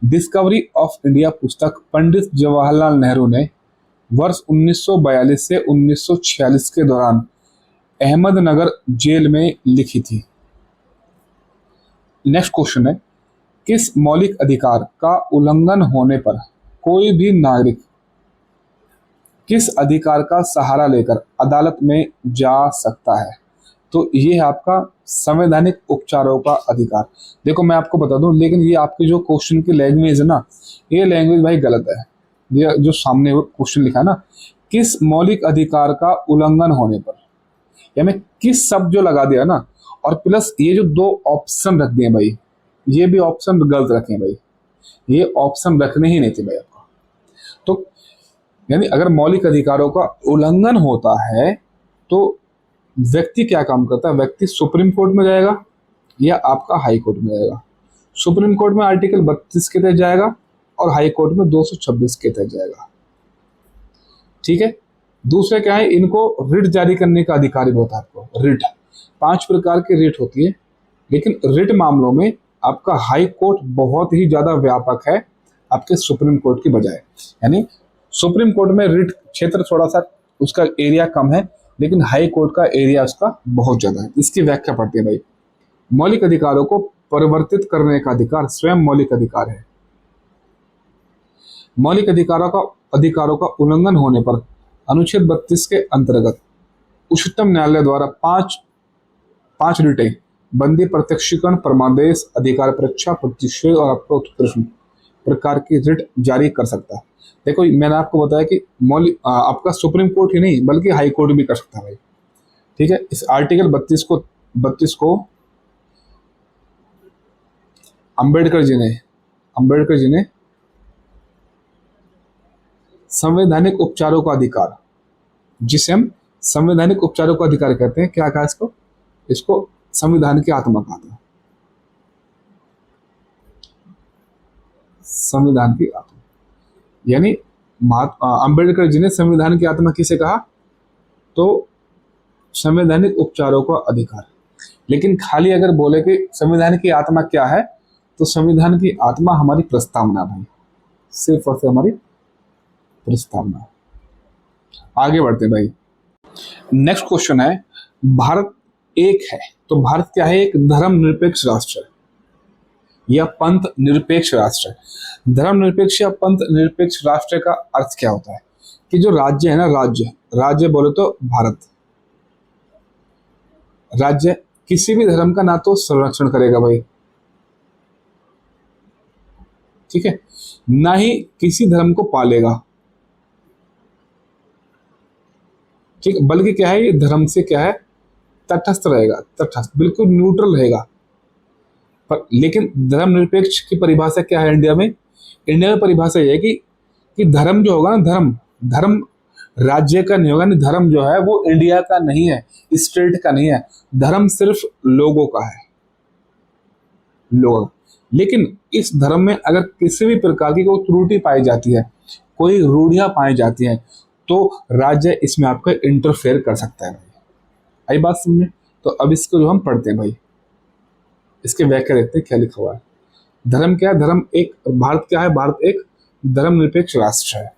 Discovery of India पुस्तक पंडित जवाहरलाल नेहरू ने वर्ष 1942 से 1946 के दौरान अहमदनगर जेल में लिखी थी। नेक्स्ट क्वेश्चन है, किस मौलिक अधिकार का उल्लंघन होने पर कोई भी नागरिक किस अधिकार का सहारा लेकर अदालत में जा सकता है? तो ये है आपका संवैधानिक उपचारों का अधिकार। देखो मैं आपको बता दूं, लेकिन ये आपके जो क्वेश्चन की लैंग्वेज है ना, ये लैंग्वेज भाई गलत है। ये जो सामने क्वेश्चन लिखा है ना, किस मौलिक अधिकार का उल्लंघन होने पर, यानी किस शब्द जो लगा दिया ना, और प्लस ये जो दो ऑप्शन रख दिए भाई, ये भी ऑप्शन गलत रखे भाई, ये ऑप्शन रखने ही नहीं थे भाई आपको। तो यानी अगर मौलिक अधिकारों का उल्लंघन होता है तो व्यक्ति क्या काम करता है? व्यक्ति सुप्रीम कोर्ट में जाएगा या आपका हाई कोर्ट में जाएगा। सुप्रीम कोर्ट में आर्टिकल 32 के तहत जाएगा और हाई कोर्ट में 226 के तहत जाएगा। ठीक है। दूसरे क्या है, इनको रिट जारी करने का अधिकार भी होता है आपको। रिट 5 प्रकार की रिट होती है, लेकिन रिट मामलों में आपका हाई कोर्ट बहुत ही ज्यादा व्यापक है आपके सुप्रीम कोर्ट की बजाय। यानी सुप्रीम कोर्ट में रिट क्षेत्र थोड़ा सा उसका एरिया कम है, लेकिन हाई कोर्ट का एरिया उसका बहुत ज्यादा है। इसकी व्याख्या पढ़ते हैं भाई। मौलिक अधिकारों को परिवर्तित करने का अधिकार स्वयं मौलिक अधिकार है। मौलिक अधिकारों का उल्लंघन होने पर अनुच्छेद 32 के अंतर्गत उच्चतम न्यायालय द्वारा पांच रिटें बंदी, प्रत्यक्षीकरण, परमादेश, अधिकार परीक्षा, प्रतिषेध और आपका उत्प्रेषण प्रकार की रिट जारी कर सकता है। देखो मैंने आपको बताया कि आपका सुप्रीम कोर्ट ही नहीं बल्कि हाई कोर्ट भी कर सकता है भाई। ठीक है। इस आर्टिकल 32 को अंबेडकर जी ने संवैधानिक उपचारों का अधिकार, जिसे हम संवैधानिक उपचारों का अधिकार कहते हैं, क्या कहा इसको संविधान की आत्मा कहा था। संविधान की आत्मा यानी अंबेडकर जी ने संविधान की आत्मा किसे कहा? तो संवैधानिक उपचारों का अधिकार। लेकिन खाली अगर बोले कि संविधान की आत्मा क्या है, तो संविधान की आत्मा हमारी प्रस्तावना भाई, सिर्फ और सिर्फ हमारी प्रस्तावना। आगे बढ़ते भाई। नेक्स्ट क्वेश्चन है, भारत एक है तो भारत क्या है? एक धर्मनिरपेक्ष राष्ट्र है या पंथ निरपेक्ष राष्ट्र है। धर्मनिरपेक्ष या पंथ निरपेक्ष राष्ट्र का अर्थ क्या होता है? कि जो राज्य है ना, राज्य बोले तो भारत राज्य किसी भी धर्म का ना तो संरक्षण करेगा भाई, ठीक है, ना ही किसी धर्म को पालेगा, ठीक, बल्कि क्या है, ये धर्म से क्या है, तटस्थ रहेगा, तटस्थ बिल्कुल न्यूट्रल रहेगा। पर लेकिन धर्मनिरपेक्ष की परिभाषा क्या है इंडिया में? इंडिया में परिभाषा यह है कि धर्म जो होगा ना, धर्म राज्य का नहीं होगा, नहीं, धर्म जो है वो इंडिया का नहीं है, स्टेट का नहीं है, धर्म सिर्फ लोगों का है, लोग। लेकिन इस धर्म में अगर किसी भी प्रकार की कोई त्रुटि पाई जाती है, कोई रूढ़ियां पाई जाती हैं, तो राज्य इसमें आपका इंटरफेयर कर सकता है। आई बात समझे? तो अब इसको जो हम पढ़ते हैं भाई, इसके व्याख्या देखते हैं क्या लिखा हुआ है। धर्म क्या है? भारत क्या है? भारत एक धर्मनिरपेक्ष राष्ट्र है।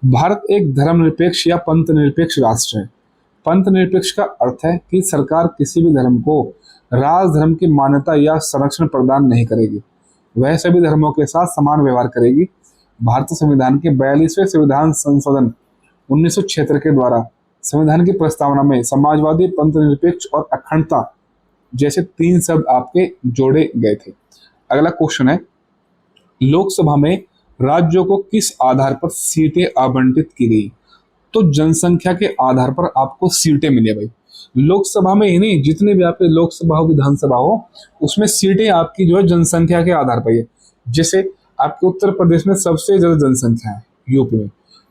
भारत एक धर्मनिरपेक्ष या पंथ निरपेक्ष राष्ट्र है। पंथ निरपेक्ष का अर्थ है कि सरकार किसी भी धर्म को राजधर्म की मान्यता या संरक्षण प्रदान नहीं करेगी, वह सभी धर्मों के साथ समान व्यवहार करेगी। भारतीय संविधान के 42वें संविधान संशोधन 1976 के द्वारा संविधान की प्रस्तावना में समाजवादी, पंथ निरपेक्ष और अखंडता जैसे 3 शब्द आपके जोड़े गए थे। अगला क्वेश्चन है, लोकसभा में राज्यों को किस आधार पर सीटें आवंटित की गई? तो जनसंख्या के आधार पर आपको सीटें मिले भाई। लोकसभा में ही नहीं, जितने भी आपके लोकसभा हो, विधानसभा हो, उसमें सीटें आपकी जो है जनसंख्या के आधार पर है। जैसे आपके उत्तर प्रदेश में सबसे ज्यादा जनसंख्या है यूपी में,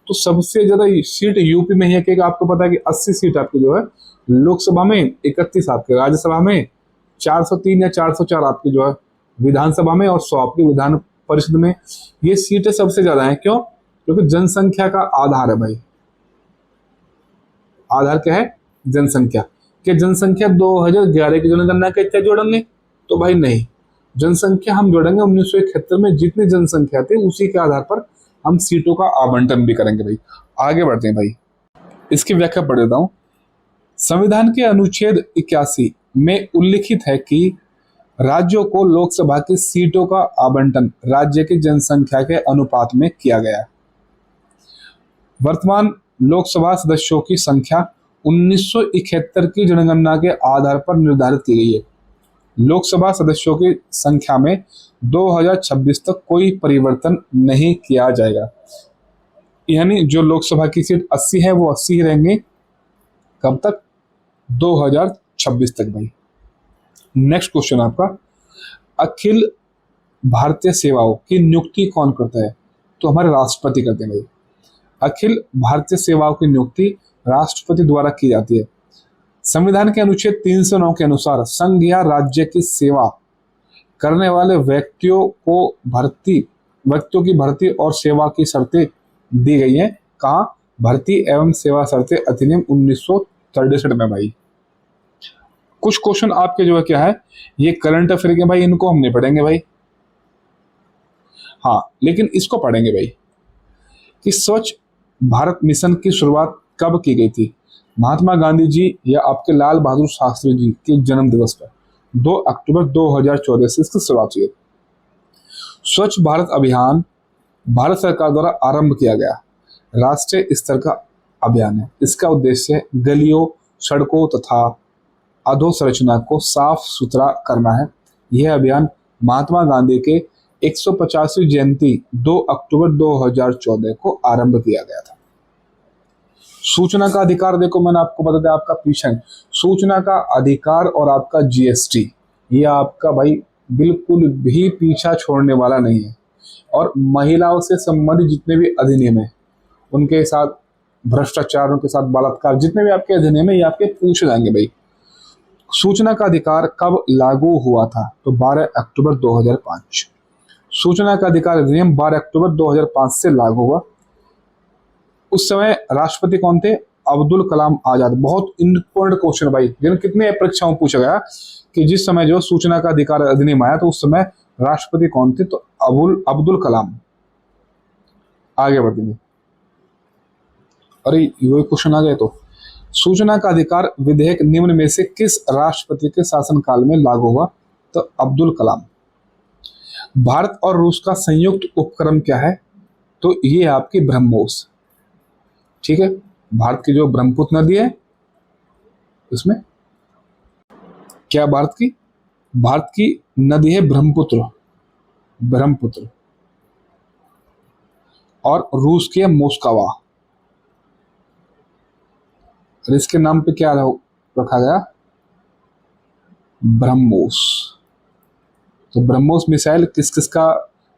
तो सबसे ज्यादा सीट यूपी में है कि आपको पता है कि 80 सीट आपकी जो है लोकसभा में, 31 आपके राज्यसभा में, 403 या 404 आपकी जो है विधानसभा में, और 100 आपकी विधान परिषद में। ये सीटें सबसे ज्यादा हैं। क्यों? क्योंकि जनसंख्या का आधार है भाई। आधार क्या है? जनसंख्या। क्या जनसंख्या 2011 की जनगणना के इतने जोड़ेंगे? तो भाई नहीं, जनसंख्या हम जोड़ेंगे 1971 में जितनी जनसंख्या थी उसी के आधार पर हम सीटों का आवंटन भी करेंगे भाई। आगे बढ़ते हैं भाई, इसकी व्याख्या पढ़ देता हूं। संविधान के अनुच्छेद 81 में उल्लिखित है कि राज्यों को लोकसभा की सीटों का आवंटन राज्य की जनसंख्या के अनुपात में किया गया है। वर्तमान लोकसभा सदस्यों की संख्या 1971 की जनगणना के आधार पर निर्धारित की गई है। लोकसभा सदस्यों की संख्या में 2026 तक कोई परिवर्तन नहीं किया जाएगा। यानी जो लोकसभा की सीट 80 है वो 80 ही रहेंगे। कब तक? 2026 तक भाई। नेक्स्ट क्वेश्चन आपका, अखिल भारतीय सेवाओं की नियुक्ति कौन करता है? तो हमारे राष्ट्रपति करते हैं भाई। अखिल भारतीय सेवाओं की नियुक्ति राष्ट्रपति द्वारा की जाती है। संविधान के अनुच्छेद 309 के अनुसार संघ या राज्य की सेवा करने वाले व्यक्तियों की भर्ती और सेवा की शर्तें दी गई हैं। कहाँ? भर्ती एवं सेवा शर्तें अधिनियम 1963 में भाई। कुछ क्वेश्चन आपके जो है क्या है, ये करंट अफेयर के भाई, इनको हम नहीं पढ़ेंगे भाई। हाँ, लेकिन इसको पढ़ेंगे भाई कि स्वच्छ भारत मिशन की शुरुआत कब की गई थी? महात्मा गांधी जी या आपके लाल बहादुर शास्त्री जी के जन्म दिवस पर 2 अक्टूबर 2014 से इसकी शुरुआत हुई। स्वच्छ भारत अभियान भारत सरकार द्वारा आरंभ किया गया राष्ट्रीय स्तर का अभियान है। इसका उद्देश्य गलियों, सड़कों तथा अधोसंरचना को साफ सुथरा करना है। यह अभियान महात्मा गांधी के 150वीं जयंती 2 अक्टूबर 2014 को आरंभ किया गया था। सूचना का अधिकार, देखो मैंने आपको बता दिया, आपका पीछे सूचना का अधिकार और आपका जीएसटी, ये आपका भाई बिल्कुल भी पीछा छोड़ने वाला नहीं है। और महिलाओं से संबंधित जितने भी अधिनियम है, उनके साथ भ्रष्टाचार, उनके साथ बलात्कार, जितने भी आपके अधिनियम है ये आपके पूछे जाएंगे भाई। सूचना का अधिकार कब लागू हुआ था? तो 12 अक्टूबर 2005। सूचना का अधिकार अधिनियम 12 अक्टूबर 2005 से लागू हुआ। उस समय राष्ट्रपति कौन थे? अब्दुल कलाम आजाद। बहुत इंपॉर्टेंट क्वेश्चन भाई, जिन कितने परीक्षाओं में पूछा गया कि जिस समय जो सूचना का अधिकार अधिनियम आया तो उस समय राष्ट्रपति कौन थे? तो अब्दुल कलाम। आगे बढ़ेंगे। अरे ये क्वेश्चन आ गए। तो सूचना का अधिकार विधेयक निम्न में से किस राष्ट्रपति के शासनकाल में लागू हुआ? तो अब्दुल कलाम। भारत और रूस का संयुक्त उपक्रम क्या है? तो ये आपकी ब्रह्मोस। ठीक है, भारत की जो ब्रह्मपुत्र नदी है उसमें क्या भारत की नदी है ब्रह्मपुत्र और रूस की है मोस्कवा। और इसके नाम पे क्या रखा गया? ब्रह्मोस। तो ब्रह्मोस मिसाइल किस किस का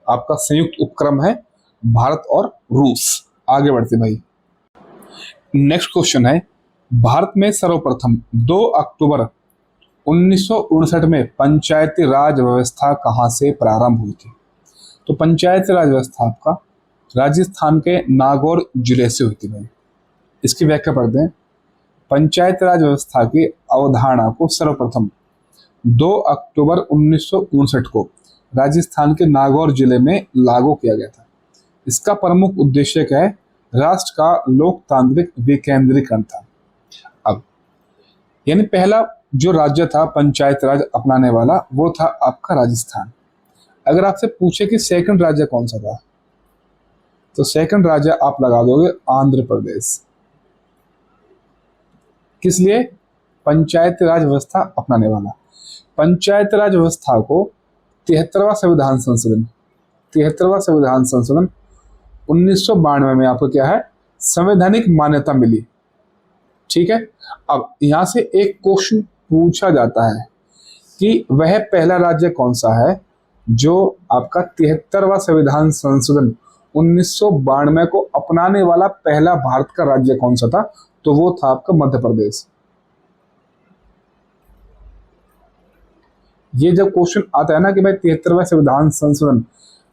आपका संयुक्त उपक्रम है? भारत और रूस। आगे बढ़ते भाई। नेक्स्ट क्वेश्चन है, भारत में सर्वप्रथम 2 अक्टूबर 1959 में पंचायती राज व्यवस्था कहां से प्रारंभ हुई थी? तो पंचायती राज व्यवस्था आपका राजस्थान के नागौर जिले से हुई थी भाई। इसकी व्याख्या पढ़ते हैं। पंचायती राज व्यवस्था की अवधारणा को सर्वप्रथम 2 अक्टूबर 1959 को राजस्थान के नागौर जिले में लागू किया गया था। इसका प्रमुख उद्देश्य क्या है? राष्ट्र का लोकतांत्रिक विकेंद्रीकरण था। अब यानी पहला जो राज्य था पंचायत राज अपनाने वाला वो था आपका राजस्थान। अगर आपसे पूछे कि सेकंड राज्य कौन सा था, तो सेकंड राज्य आप लगा दोगे आंध्र प्रदेश। किस लिए? पंचायत राज व्यवस्था अपनाने वाला। पंचायत राज व्यवस्था को 73वां संविधान संशोधन 1992 में आपको क्या है? संवैधानिक मान्यता मिली। ठीक है, अब यहां से एक क्वेश्चन पूछा जाता है कि वह पहला राज्य कौन सा है जो आपका 73वां संविधान संशोधन 1992 को अपनाने वाला पहला भारत का राज्य कौन सा था? तो वो था आपका मध्य प्रदेश। ये जब क्वेश्चन आता है ना कि भाई 73वां संविधान संशोधन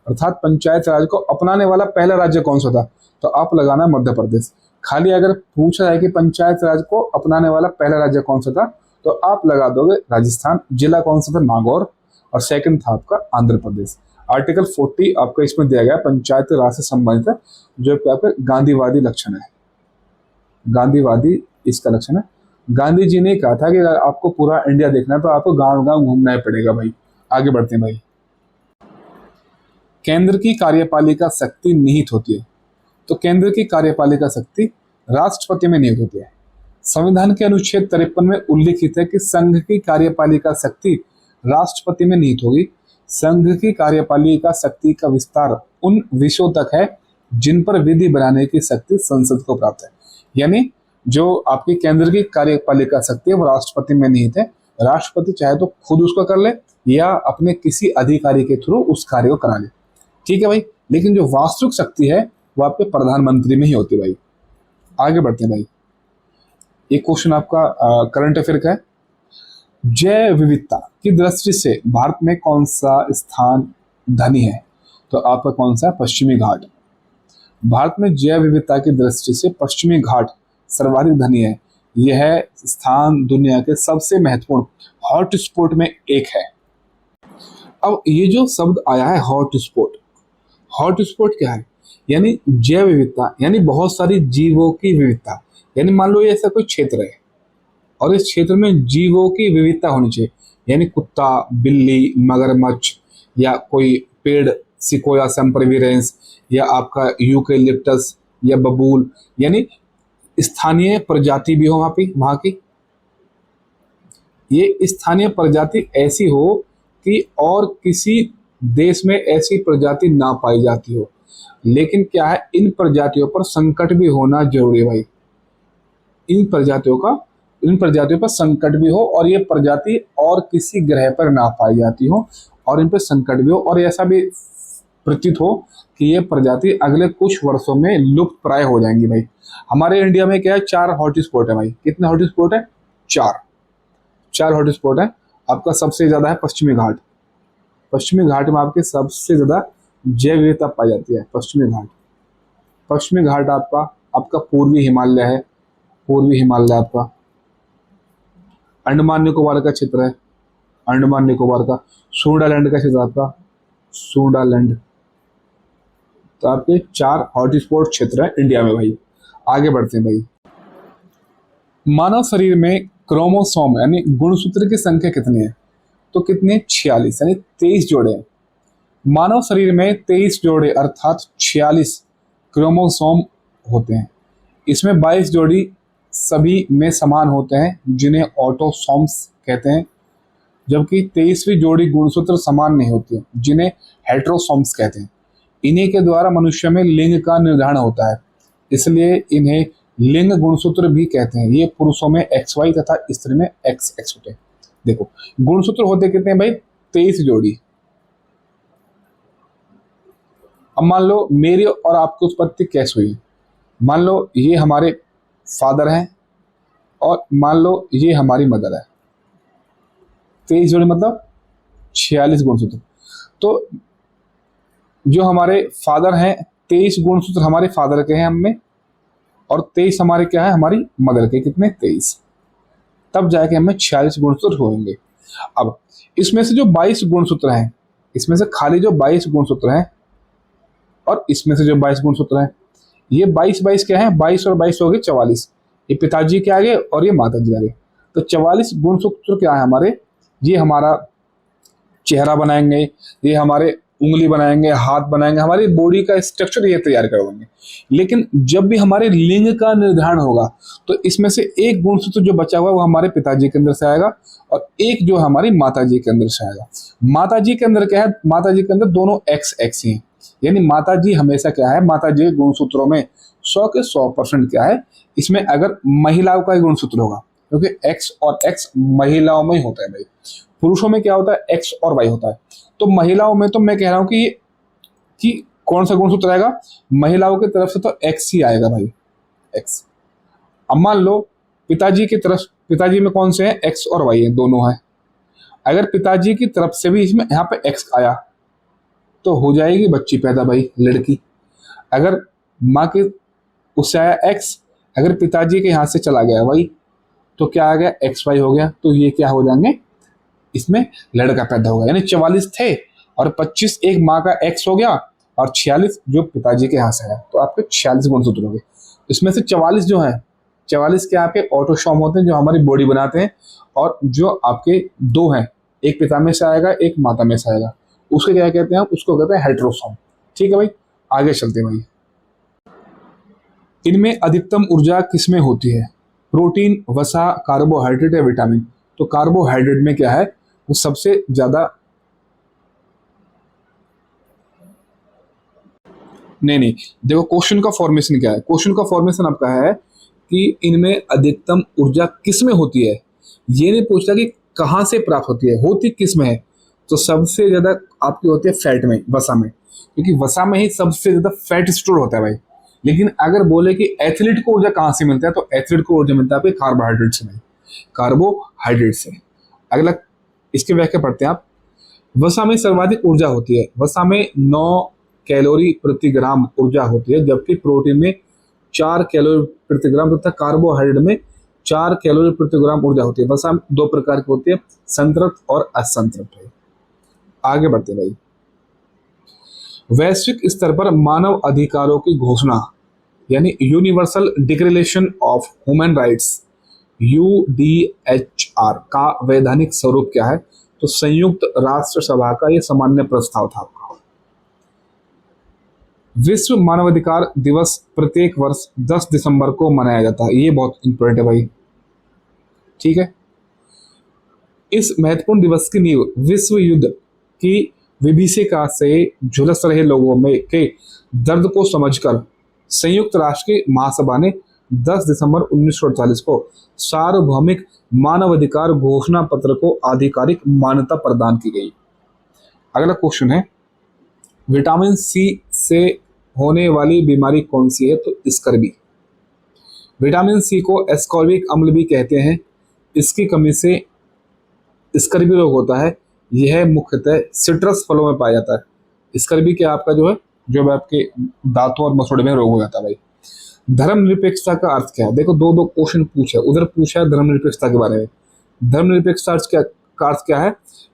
अर्थात पंचायत राज को अपनाने वाला पहला राज्य कौन सा था, तो आप लगाना मध्य प्रदेश। खाली अगर पूछा जाए कि पंचायत राज को अपनाने वाला पहला राज्य कौन सा था, तो आप लगा दोगे राजस्थान। जिला कौन सा था? नागौर। और सेकंड था आपका आंध्र प्रदेश। आर्टिकल 40 आपका इसमें दिया गया पंचायत राज से संबंधित है, जो कि आपका गांधीवादी लक्षण है। गांधीवादी इसका लक्षण है। गांधी जी ने कहा था कि अगर आपको पूरा इंडिया देखना है तो आपको गांव गांव घूमना ही पड़ेगा भाई। आगे बढ़ते हैं भाई। केंद्र की कार्यपालिका शक्ति निहित होती है। तो केंद्र की कार्यपालिका शक्ति राष्ट्रपति में निहित होती है। संविधान के अनुच्छेद 53 में उल्लिखित है कि संघ की कार्यपालिका शक्ति राष्ट्रपति में निहित होगी। संघ की कार्यपालिका शक्ति का विस्तार उन विषयों तक है जिन पर विधि बनाने की शक्ति संसद को प्राप्त है। यानी जो आपकी केंद्र की कार्यपालिका शक्ति है वो राष्ट्रपति में निहित है। राष्ट्रपति चाहे तो खुद उसको कर ले या अपने किसी अधिकारी के थ्रू उस कार्य को करा ले, ठीक है भाई। लेकिन जो वास्तविक शक्ति है वो आपके प्रधानमंत्री में ही होती है भाई। आगे बढ़ते हैं भाई। एक क्वेश्चन आपका करंट अफेयर का है। जैव विविधता की दृष्टि से भारत में कौन सा स्थान धनी है? तो आपका कौन सा? पश्चिमी घाट। भारत में जैव विविधता की दृष्टि से पश्चिमी घाट सर्वाधिक धनी है। यह स्थान दुनिया के सबसे महत्वपूर्ण हॉटस्पॉट में एक है। अब ये जो शब्द आया है हॉटस्पॉट, हॉटस्पॉट क्या है? यानी जैव विविधता, यानी बहुत सारी जीवों की विविधता। यानी मान लो ये ऐसा कोई क्षेत्र है और इस क्षेत्र में जीवों की विविधता होनी चाहिए, यानी कुत्ता, बिल्ली, मगरमच्छ या कोई पेड़ सिकोया सेम्परविरेंस या आपका यूकेलिप्टस या बबूल, यानी स्थानीय प्रजाति भी हो वहाँ की। ये स्थानीय प्रजाति ऐसी हो कि और किसी देश में ऐसी प्रजाति ना पाई जाती हो। लेकिन क्या है, इन प्रजातियों पर संकट भी होना जरूरी है भाई। इन प्रजातियों पर संकट भी हो और ये प्रजाति और किसी ग्रह पर ना पाई जाती हो और इन पर संकट भी हो और ऐसा भी प्रतीत हो कि ये प्रजाति अगले कुछ वर्षों में लुप्त प्राय हो जाएंगी भाई। हमारे इंडिया में क्या है, 4 हॉटस्पॉट है भाई। कितने हॉटस्पॉट है? 4 हॉटस्पॉट है। आपका सबसे ज्यादा है पश्चिमी घाट। पश्चिमी घाट में आपके सबसे ज्यादा जैव विविधता पाई जाती है। पश्चिमी घाट आपका पूर्वी हिमालय है। पूर्वी हिमालय आपका अंडमान निकोबार का क्षेत्र है। अंडमान निकोबार का सूडालैंड का क्षेत्र आपका सूडालैंड। तो आपके 4 हॉटस्पॉट क्षेत्र है इंडिया में भाई। आगे बढ़ते हैं भाई। मानव शरीर में क्रोमोसोम यानी गुणसूत्र की संख्या कितनी है? तो कितने? 46 यानी 23 जोड़े हैं। मानव शरीर में 23 जोड़े अर्थात 46 क्रोमोसोम होते हैं। इसमें 22 जोड़ी सभी में समान होते हैं जिन्हें ऑटोसोम्स कहते हैं, जबकि 23वीं जोड़ी गुणसूत्र समान नहीं होती जिन्हें हेट्रोसोम्स कहते हैं। इन्हीं के द्वारा मनुष्य में लिंग का निर्धारण होता है, इसलिए इन्हें लिंग गुणसूत्र भी कहते हैं। ये पुरुषों में XY तथा स्त्री में XX होते हैं। देखो गुणसूत्र होते कितने हैं भाई? 23 जोड़ी। अब मान लो मेरी और आपकी उत्पत्ति कैसे हुई। मान लो ये हमारे फादर हैं और मान लो ये हमारी मदर है। 23 जोड़ी मतलब 46 गुणसूत्र। तो जो हमारे फादर हैं, 23 गुणसूत्र हमारे फादर के हैं हमें और 23 हमारे क्या है? हमारी मदर के। कितने? 23। तब जाके हमें 46 गुणसूत्र होंगे। अब इसमें से जो 22 गुणसूत्र हैं, इसमें से खाली जो 22 गुणसूत्र हैं और इसमें से जो 22 गुणसूत्र हैं, ये 22 क्या है? 22 और 22 हो गए 44। ये पिताजी के आगे और ये माता जी के आगे। तो 44 गुणसूत्र क्या है हमारे? ये हमारा चेहरा बनाएंगे, ये हमारे उंगली बनाएंगे, हाथ बनाएंगे, हमारी बॉडी का स्ट्रक्चर ये तैयार कर देंगे। लेकिन जब भी हमारे लिंग का निर्धारण होगा तो इसमें से एक गुणसूत्र जो बचा हुआ है वो हमारे पिताजी के अंदर से आएगा और एक जो हमारी माता जी के अंदर से आएगा। माता जी के अंदर क्या है? माता जी के अंदर दोनों XX ही हैं। यानी माता जी हमेशा क्या है? माता जी गुणसूत्रों में 100 के 100% क्या है? इसमें अगर महिलाओं का गुणसूत्र होगा, क्योंकि X और X महिलाओं में ही होता है भाई। पुरुषों में क्या होता है? X और Y होता है। तो महिलाओं में तो मैं कह रहा हूं कि कौन सा गुणसूत्र आएगा? महिलाओं की तरफ से तो X ही आएगा भाई, X। अब मान लो पिताजी की तरफ, पिताजी में कौन से हैं? X और Y है, दोनों हैं। अगर पिताजी की तरफ से भी इसमें यहाँ पे X आया तो हो जाएगी बच्ची पैदा भाई, लड़की। अगर माँ के उससे आया X, अगर पिताजी के यहाँ से चला गया Y तो क्या आ गया? XY हो गया। तो ये क्या हो जाएंगे? इसमें लड़का पैदा होगा, यानी 44 थे और 25 एक माँ का एक्स हो गया और 46 जो पिताजी के यहाँ से है, तो आपके 46 गुणसूत्र हो गए। इसमें से 44 जो है, 44 के आपके ऑटोसोम होते हैं जो हमारी बॉडी बनाते हैं, और जो आपके दो हैं, एक पिता में से आएगा एक माता में से आएगा, उसके क्या कहते हैं हम, उसको कहते हैं हेटेरोसोम। ठीक है भाई, आगे चलते हैं भाई। इनमें अधिकतम ऊर्जा किसमें होती है? प्रोटीन, वसा, कार्बोहाइड्रेट या विटामिन? तो कार्बोहाइड्रेट में क्या है, वो सबसे ज्यादा, नहीं, देखो क्वेश्चन का फॉर्मेशन क्या है, क्वेश्चन का फॉर्मेशन आपका है कि इनमें अधिकतम ऊर्जा किसमें होती है। ये नहीं पूछता कि कहाँ से प्राप्त होती है, होती किस में है। तो सबसे ज्यादा आपकी होती है फैट में, वसा में, क्योंकि वसा में ही सबसे ज्यादा फैट स्टोर होता है भाई। लेकिन अगर बोले कि एथलीट को ऊर्जा कहाँ से मिलता है, तो एथलीट को ऊर्जा मिलता है आपके कार्बोहाइड्रेट से नहीं, कार्बोहाइड्रेट से। अगला इसकी व्याख्या पढ़ते हैं आप। वसा में सर्वाधिक ऊर्जा होती है, वसा में 9 कैलोरी प्रति ग्राम ऊर्जा होती है, जबकि प्रोटीन में 4 कैलोरी प्रति ग्राम तथा कार्बोहाइड्रेट में 4 कैलोरी प्रति ग्राम ऊर्जा होती है। वसा दो प्रकार की होती है, संतृप्त और असंतृप्त है। आगे बढ़ते हैं भाई। वैश्विक स्तर पर मानव अधिकारों की घोषणा यानी universal declaration of human rights UDHR का वैधानिक स्वरूप क्या है? तो संयुक्त राष्ट्र सभा का यह सामान्य प्रस्ताव था आपका। विश्व मानवाधिकार दिवस प्रत्येक वर्ष 10 दिसंबर को मनाया जाता है, ये बहुत इंपॉर्टेंट है भाई। ठीक है, इस महत्वपूर्ण दिवस की नींव विश्व युद्ध की विभीषिका से झुलस रहे लोगों में के दर्द को समझकर संयुक्त राष्ट्र की महासभा ने 10 दिसंबर 1948 को सार्वभौमिक मानवाधिकार घोषणा पत्र को आधिकारिक मान्यता प्रदान की गई। अगला क्वेश्चन है, विटामिन सी से होने वाली बीमारी कौन सी है? तो स्कर्वी। विटामिन सी को एस्कॉर्बिक अम्ल भी कहते हैं। इसकी कमी से स्कर्वी रोग होता है। यह मुख्यतः सिट्रस फलों में पाया जाता है। स्कर्वी क्या आपका जो है, जो आपके दांतों और मसोड़े में रोग हो जाता है भाई। धर्मनिरपेक्षता का अर्थ क्या है? देखो दो क्वेश्चन पूछा, उधर पूछा है धर्मनिरपेक्षता के बारे में। धर्मनिरपेक्षता का अर्थ क्या है?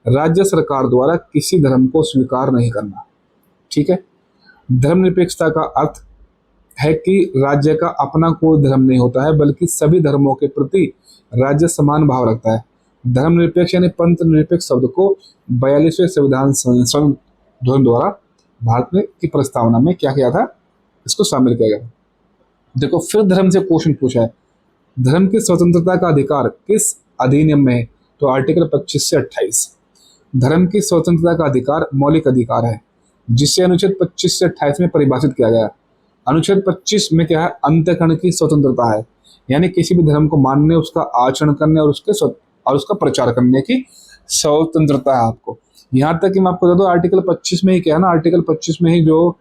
राज्य सरकार द्वारा किसी धर्म को स्वीकार नहीं करना। ठीक है, धर्मनिरपेक्षता का अर्थ है कि राज्य का अपना कोई धर्म नहीं होता है, बल्कि सभी धर्मों के प्रति राज्य समान भाव रखता है। धर्मनिरपेक्ष यानी पंथ निरपेक्ष शब्द को 42वें संविधान संशोधन द्वारा भारत में की प्रस्तावना में क्या किया था, इसको शामिल किया गया। देखो फिर धर्म से क्वेश्चन पूछा है, धर्म की स्वतंत्रता का अधिकार किस अधिनियम में है? तो आर्टिकल 25 से 28। धर्म की स्वतंत्रता का अधिकार मौलिक अधिकार है, जिसे अनुच्छेद 25 से 28 में परिभाषित किया गया। अनुच्छेद 25 में क्या है? अंतःकरण की स्वतंत्रता है, यानी किसी भी धर्म को मानने, उसका आचरण करने और उसका प्रचार करने की स्वतंत्रता है आपको। यहाँ तक कि मैं आपको बता दूं, आर्टिकल 25 में ही क्या है ना, आर्टिकल 25 में ही जो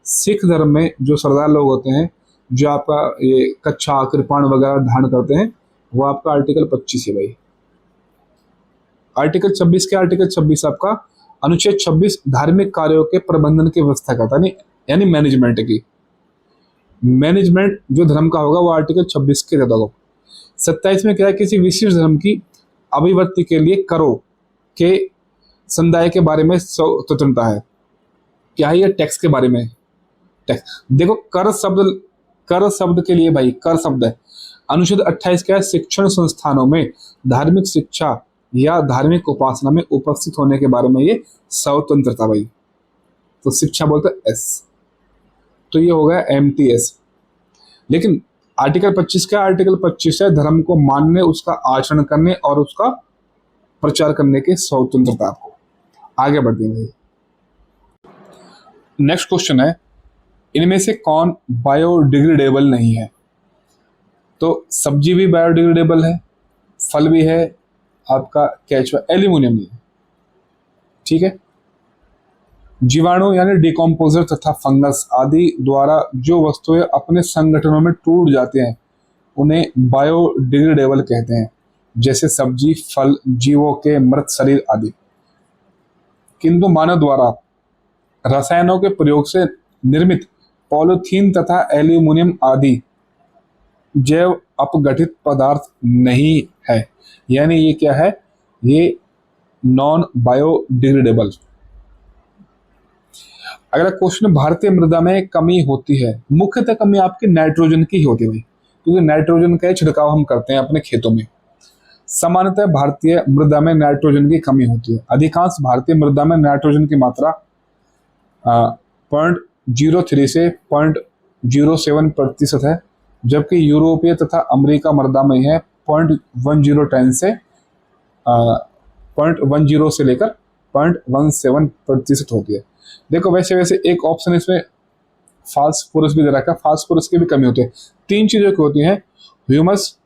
सिख धर्म में जो सरदार लोग होते हैं, जो आपका ये कच्छा कृपाण वगैरह धारण करते हैं, वो आपका आर्टिकल 25 है भाई। आर्टिकल 26 के आर्टिकल 26 आपका अनुच्छेद 26 धार्मिक कार्यों के प्रबंधन की व्यवस्था करता है, यानी मैनेजमेंट की। मैनेजमेंट जो धर्म का होगा वो आर्टिकल 26 के तहत होगा। 27 में क्या है? किसी विशेष धर्म की अभिव्यक्ति के लिए करों के समुदाय के बारे में स्वतंत्रता है। क्या है? ये टैक्स के बारे में। टैक्स देखो, कर शब्द के लिए भाई कर शब्द है। अनुच्छेद 28 क्या है? शिक्षण संस्थानों में धार्मिक शिक्षा या धार्मिक उपासना में उपस्थित होने के बारे में ये स्वतंत्रता भाई। तो शिक्षा बोलते हैं एस, तो ये हो गया MTS। लेकिन आर्टिकल 25 क्या? आर्टिकल 25 है धर्म को मानने, उसका आचरण करने और उसका प्रचार करने की स्वतंत्रता आपको। आगे बढ़ते हैं। नेक्स्ट क्वेश्चन है, इनमें से कौन बायोडिग्रेडेबल नहीं है? तो सब्जी भी बायोडिग्रेडेबल है, फल भी है, आपका केचुआ, एल्यूमिनियम नहीं है। ठीक है, जीवाणु यानी डिकम्पोजर तथा फंगस आदि द्वारा जो वस्तुएं अपने संगठनों में टूट जाते हैं उन्हें बायोडिग्रेडेबल कहते हैं, जैसे सब्जी, फल, जीवों के मृत शरीर आदि। किंतु मानव द्वारा रसायनों के प्रयोग से निर्मित पॉलीथीन तथा एल्यूमिनियम आदि जैव अपघटित पदार्थ नहीं है, यानी ये क्या है? ये नॉन बायोडिग्रेडेबल। अगला क्वेश्चन, भारतीय मृदा में कमी होती है, मुख्यतः कमी आपकी नाइट्रोजन की ही होती है भाई, क्योंकि नाइट्रोजन का छिड़काव हम करते हैं अपने खेतों में। सामान्यतः भारतीय मृदा में नाइट्रोजन की कमी होती है। अधिकांश भारतीय मृदा में नाइट्रोजन की मात्रा 0.03 से 0.07% है, जबकि यूरोपीय तथा अमेरिका मृदा में है 0.10 से 0.10 से लेकर 0.17% होती है। देखो वैसे वैसे एक ऑप्शन इसमें फास्फोरस भी दे रखा है, फास्फोरस की भी कमी होती है। तीन चीजों की होती है, ह्यूमस,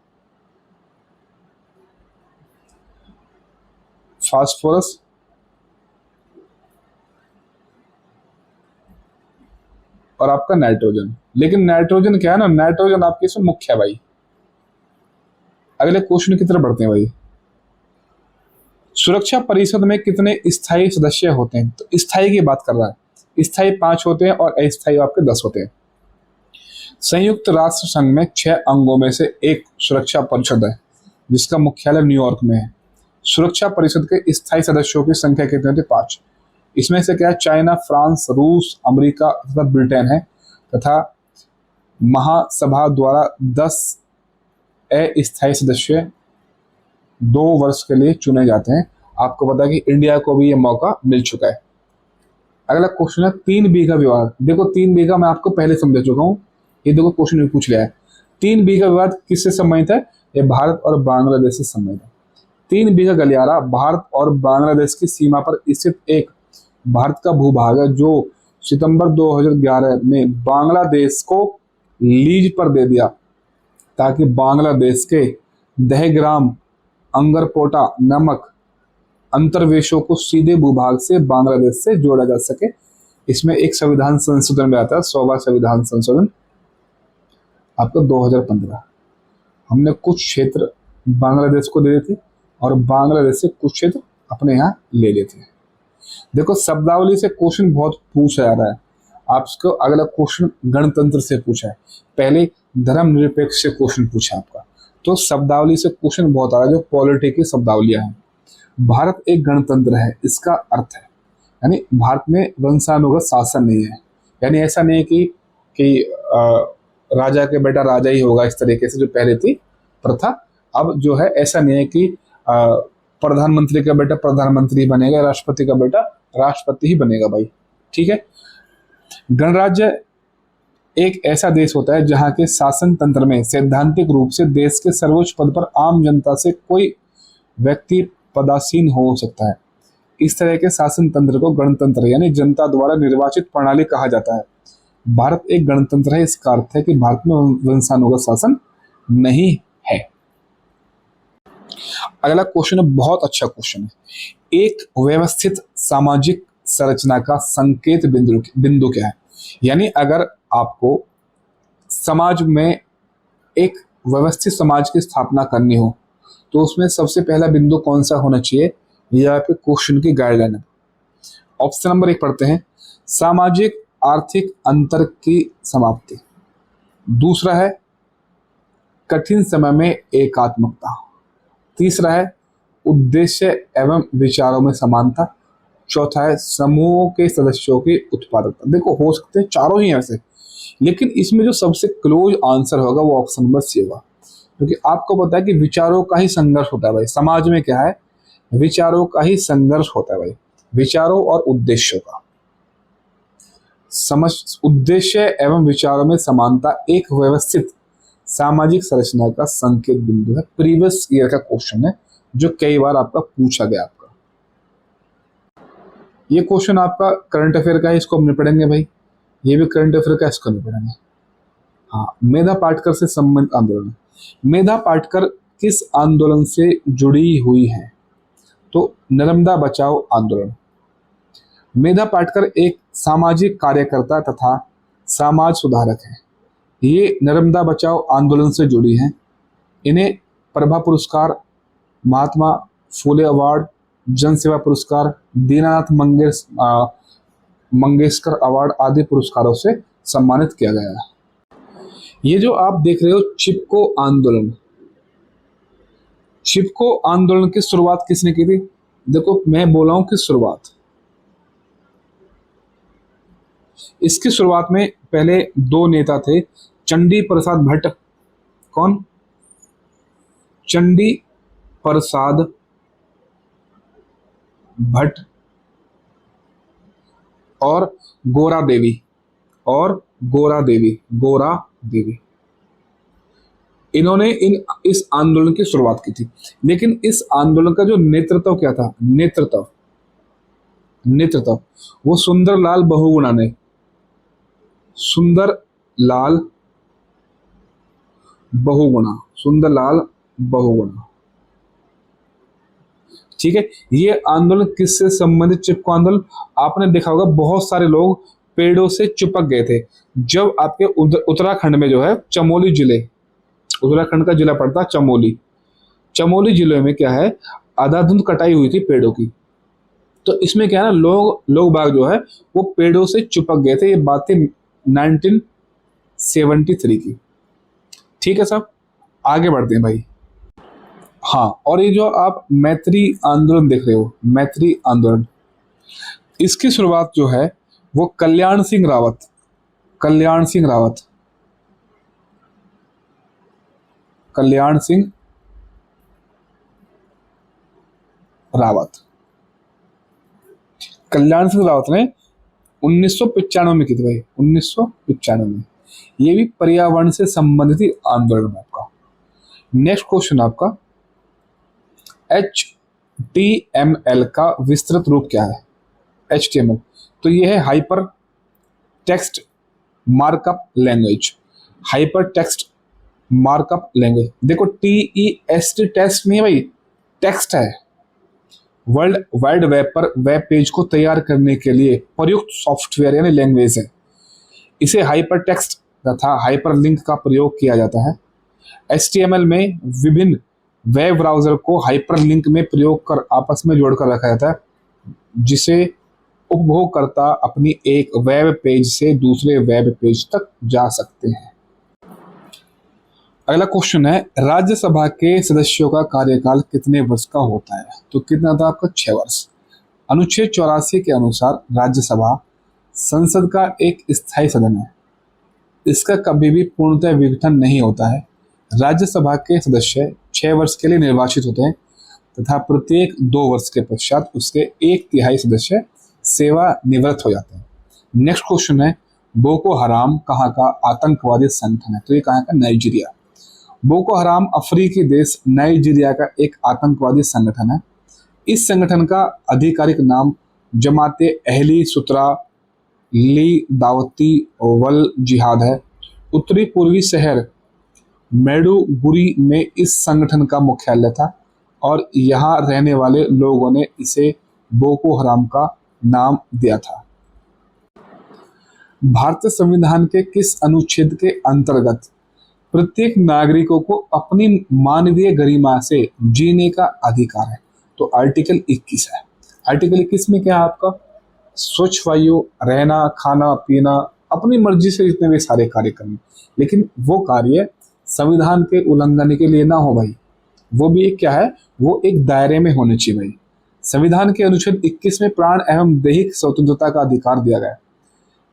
फास्फोरस और आपका नाइट्रोजन। लेकिन नाइट्रोजन क्या है ना, नाइट्रोजन आपके इसमें मुख्य है भाई। अगले क्वेश्चन की तरफ बढ़ते हैं भाई। सुरक्षा परिषद में कितने स्थायी सदस्य होते हैं? तो स्थायी की बात कर रहा है। स्थायी 5 होते हैं और अस्थायी आपके 10 होते हैं। संयुक्त राष्ट्र संघ में 6 अंगों में से एक सुरक्षा परिषद है, जिसका मुख्यालय न्यूयॉर्क में है। सुरक्षा परिषद के स्थायी सदस्यों की संख्या कितनी होती है? 5। इसमें से क्या है? चाइना, फ्रांस, रूस, अमेरिका तथा ब्रिटेन है, तथा महासभा द्वारा 10 अस्थायी सदस्य 2 वर्ष के लिए चुने जाते हैं। आपको पता है कि इंडिया को भी यह मौका मिल चुका है। अगला क्वेश्चन है 3 बीघा विवाद। देखो 3 बीघा मैं आपको पहले समझा चुका हूं, ये देखो क्वेश्चन भी पूछ लिया है। 3 बीघा विवाद किससे संबंधित है? ये भारत और बांग्लादेश से संबंधित है। 3 बीघा गलियारा भारत और बांग्लादेश की सीमा पर स्थित एक भारत का भूभाग है, जो सितंबर 2011 में बांग्लादेश को लीज पर दे दिया, ताकि बांग्लादेश के दहग्राम, अंगरपोटा नामक अंतर्वेशों को सीधे भूभाग से बांग्लादेश से जोड़ा जा सके। इसमें एक संविधान संशोधन में आता है, 100वां संविधान संशोधन आपका 2015। हमने कुछ क्षेत्र बांग्लादेश को दे देते और बांग्लादेश से कुछ क्षेत्र अपने यहाँ ले लेते हैं। देखो शब्दावली से क्वेश्चन बहुत पूछा जा रहा है आपको। अगला क्वेश्चन गणतंत्र से पूछा है, पहले धर्मनिरपेक्ष से क्वेश्चन पूछा आपका। तो शब्दावली से क्वेश्चन बहुत आ रहा है, जो पॉलिटी की शब्दावलियां हैं। भारत एक गणतंत्र है, इसका अर्थ है यानी भारत में वंशानुगत शासन नहीं है। यानी ऐसा नहीं है कि राजा के बेटा राजा ही होगा, इस तरीके से जो पहले थी प्रथा। अब जो है ऐसा नहीं है कि प्रधानमंत्री का बेटा प्रधानमंत्री बनेगा, राष्ट्रपति का बेटा राष्ट्रपति ही बनेगा भाई। ठीक है। गणराज्य एक ऐसा देश होता है जहां के शासन तंत्र में सैद्धांतिक रूप से देश के सर्वोच्च पद पर आम जनता से कोई व्यक्ति पदासीन हो सकता है। इस तरह के शासन तंत्र को गणतंत्र यानी जनता द्वारा निर्वाचित प्रणाली कहा जाता है। भारत एक गणतंत्र है, इसका अर्थ है कि भारत में वंशानुगत शासन नहीं है। अगला क्वेश्चन है, बहुत अच्छा क्वेश्चन है। एक व्यवस्थित सामाजिक संरचना का संकेत बिंदु क्या है? यानी अगर आपको समाज में एक व्यवस्थित समाज की स्थापना करनी हो तो उसमें सबसे पहला बिंदु कौन सा होना चाहिए? यह आपके क्वेश्चन की गाइडलाइन है। ऑप्शन नंबर 1 पढ़ते हैं, सामाजिक आर्थिक अंतर की समाप्ति। दूसरा है कठिन समय में एकात्मकता। तीसरा है उद्देश्य एवं विचारों में समानता। चौथा है समूहों के सदस्यों की उत्पादकता। देखो हो सकते हैं चारों ही ऐसे, लेकिन इसमें जो सबसे क्लोज आंसर होगा वो ऑप्शन नंबर सी होगा, क्योंकि आपको पता है कि विचारों का ही संघर्ष होता है भाई। समाज में क्या है? विचारों का ही संघर्ष होता है भाई, विचारों और उद्देश्यों का। समझ, उद्देश्य एवं विचारों में समानता एक व्यवस्थित सामाजिक संरचना का संकेत बिंदु है। प्रीवियस ईयर का क्वेश्चन है जो कई बार आपका पूछा गया। आपका ये क्वेश्चन आपका करंट अफेयर का है, इसको हम निपटेंगे भाई। ये भी करंट अफेयर का, इसको निपटेंगे। हाँ, मेधा पाटकर से संबंधित आंदोलन। मेधा पाटकर किस आंदोलन से जुड़ी हुई है? तो नर्मदा बचाओ आंदोलन। मेधा पाटकर एक सामाजिक कार्यकर्ता तथा समाज सुधारक है। ये नर्मदा बचाओ आंदोलन से जुड़ी हैं। इन्हें प्रभा पुरस्कार, महात्मा फुले अवार्ड, जन सेवा पुरस्कार, दीनानाथ मंगेशकर अवार्ड आदि पुरस्कारों से सम्मानित किया गया है। ये जो आप देख रहे हो चिपको आंदोलन, चिपको आंदोलन की शुरुआत किसने की थी? देखो मैं बोला हूं कि शुरुआत, इसकी शुरुआत में पहले दो नेता थे, चंडी प्रसाद भट्ट। कौन? चंडी प्रसाद भट्ट और गोरा देवी, और गोरा देवी, इन्होंने इस आंदोलन की शुरुआत की थी। लेकिन इस आंदोलन का जो नेतृत्व क्या था, नेतृत्व वो सुंदरलाल बहुगुणा ने, सुंदरलाल बहुगुणा। ठीक है, ये आंदोलन किससे संबंधित? चिपको आंदोलन। आपने देखा होगा बहुत सारे लोग पेड़ों से चिपक गए थे जब आपके उत्तराखंड में जो है चमोली जिले, उत्तराखंड का जिला पड़ता चमोली, चमोली जिले में क्या है, अंधाधुंध कटाई हुई थी पेड़ों की। तो इसमें क्या है ना, लोग बाग जो है वो पेड़ों से चिपक गए थे। ये बात थी 1973 की। ठीक है साहब, आगे बढ़ते हैं भाई। हाँ, और ये जो आप मैत्री आंदोलन देख रहे हो, मैत्री आंदोलन, इसकी शुरुआत जो है वो कल्याण सिंह रावत, कल्याण सिंह रावत ने 1995 में की थी भाई, 1995 में। ये भी पर्यावरण से संबंधित ही आंदोलन है आपका। नेक्स्ट क्वेश्चन आपका, HTML का विस्तृत रूप क्या है? HTML तो ये है hyper text markup language, hyper text markup language. देखो TEST टेस्ट नहीं है भाई, टेक्स्ट है। वर्ल्ड वाइड वेब पर वेब पेज को तैयार करने के लिए प्रयुक्त सॉफ्टवेयर यानी लैंग्वेज है। इसे हाइपर टेक्स्ट तथा हाइपर लिंक का प्रयोग किया जाता है। HTML में विभिन्न वेब ब्राउज़र को हाइपरलिंक में प्रयोग कर आपस में जोड़कर रखा जाता है, जिसे उपयोगकर्ता अपनी एक वेब पेज से दूसरे वेब पेज तक जा सकते हैं। अगला क्वेश्चन है, राज्यसभा के सदस्यों का कार्यकाल कितने वर्ष का होता है? तो कितना था आपका? 6 वर्ष। अनुच्छेद 84 के अनुसार राज्यसभा संसद का एक स्थायी सदन है। इसका कभी भी पूर्णतः विघटन नहीं होता है। राज्यसभा के सदस्य 6 वर्ष के लिए निर्वाचित होते हैं तथा प्रत्येक 2 वर्ष के पश्चात उसके 1/3 सदस्य सेवानिवृत्त हो जाते हैं। नेक्स्ट क्वेश्चन है, बोको हराम कहाँ का आतंकवादी संगठन है? तो ये कहाँ का? नाइजीरिया। बोको हराम अफ्रीकी देश नाइजीरिया का एक आतंकवादी संगठन है। इस संगठन का आधिकारिक नाम जमाते अहली सुतरा ली दावती वल जिहाद है। उत्तरी पूर्वी शहर मैडुगुरी में इस संगठन का मुख्यालय था और यहाँ रहने वाले लोगों ने इसे बोको हराम का नाम दिया था। भारतीय संविधान के किस अनुच्छेद के अंतर्गत प्रत्येक नागरिकों को अपनी मानवीय गरिमा से जीने का अधिकार है? तो आर्टिकल 21 है। आर्टिकल 21 में क्या है आपका? स्वच्छ वायु, रहना, खाना पीना, अपनी मर्जी से जितने भी सारे कार्य करने, लेकिन वो कार्य संविधान के उल्लंघन के लिए ना हो भाई। वो भी एक क्या है, वो एक दायरे में होने चाहिए भाई। संविधान के अनुच्छेद 21 में प्राण एवं दैहिक स्वतंत्रता का अधिकार दिया गया है।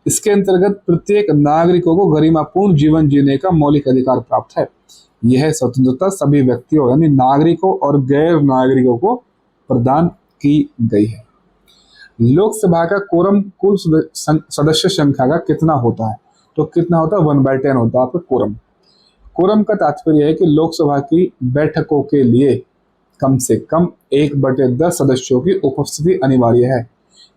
इसके अंतर्गत प्रत्येक नागरिकों को गरिमापूर्ण जीवन जीने का मौलिक अधिकार प्राप्त है। यह स्वतंत्रता सभी व्यक्तियों यानी नागरिकों और गैर नागरिकों को प्रदान की गई है। लोकसभा का कोरम कुल सदस्य संख्या का कितना होता है? तो कितना होता है? 1/10 होता है आपका कोरम। कोरम का तात्पर्य है कि लोकसभा की बैठकों के लिए कम से कम 1/10 सदस्यों की उपस्थिति अनिवार्य है।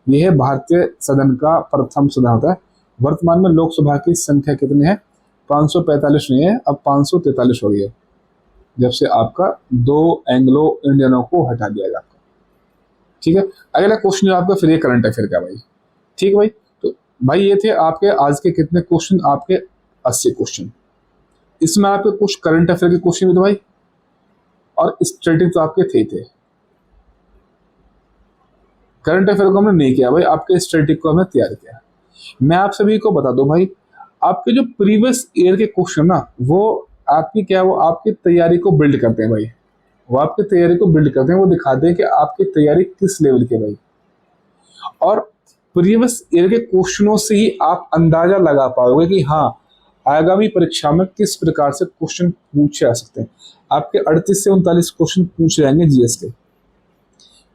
यह भारतीय सदन का प्रथम सदन होता है। वर्तमान में लोकसभा की संख्या कितनी है? 545 नहीं है, अब 543 हो गई है, जब से आपका 2 एंग्लो इंडियनों को हटा दिया गया। ठीक है, अगला क्वेश्चन जो आपका फिर ये करंट अफेयर का भाई। ठीक है भाई, तो भाई ये थे आपके आज के कितने क्वेश्चन? आपके 80 क्वेश्चन। इसमें आपके कुछ करंट अफेयर के क्वेश्चन भी थे भाई, और स्टैटिक तो आपके थे। करंट अफेयर को हमने नहीं किया भाई, आपके स्टैटिक को हमने तैयार किया। मैं आप सभी को बता दूं भाई, आपके जो प्रीवियस ईयर के क्वेश्चन ना, वो आपकी क्या, वो आपकी तैयारी को बिल्ड करते हैं भाई, वो आपकी तैयारी को बिल्ड करते हैं, वो दिखाते हैं कि आपकी तैयारी किस लेवल की है भाई। और प्रीवियस ईयर के क्वेश्चनों से ही आप अंदाजा लगा पाओगे कि हाँ आगामी परीक्षा में किस प्रकार से क्वेश्चन पूछे जा सकते हैं। आपके 38 से 39 क्वेश्चन पूछे जाएंगे जीएस के।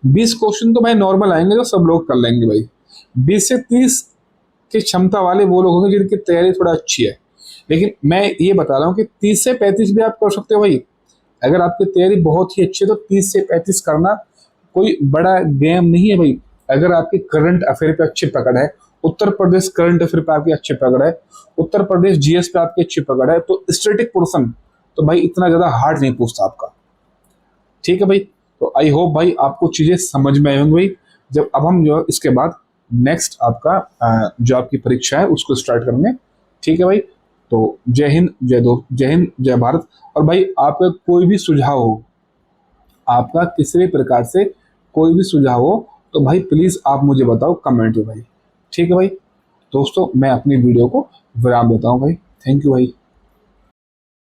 20 क्वेश्चन तो भाई नॉर्मल आएंगे जो सब लोग कर लेंगे भाई। 20 से 30 की क्षमता वाले वो लोग होंगे जिनकी तैयारी थोड़ा अच्छी है। लेकिन मैं ये बता रहा हूँ कि 30 से 35 भी आप कर सकते हो भाई। अगर आपकी तैयारी बहुत ही अच्छी है तो 30 से 35 करना कोई बड़ा गेम नहीं है भाई। अगर आपकी करंट अफेयर पे अच्छी पकड़ है, उत्तर प्रदेश करंट अफेयर पे आपकी अच्छी पकड़ है, उत्तर प्रदेश जीएस पे आपकी अच्छी पकड़ है, तो स्टैटिक पोर्शन तो भाई इतना ज्यादा हार्ड नहीं पूछता आपका। ठीक है भाई। तो आई होप भाई आपको चीजें समझ में आई होंगी भाई। जब अब हम जो इसके बाद नेक्स्ट आपका जो आपकी परीक्षा है उसको स्टार्ट करेंगे। ठीक है भाई। तो जय हिंद, जय दो, जय हिंद, जय भारत। और भाई आपका कोई भी सुझाव हो, आपका किसी भी प्रकार से कोई भी सुझाव हो तो भाई प्लीज आप मुझे बताओ कमेंट में भाई। ठीक है भाई। दोस्तों मैं अपनी वीडियो को विराम देता हूँ भाई। थैंक यू भाई।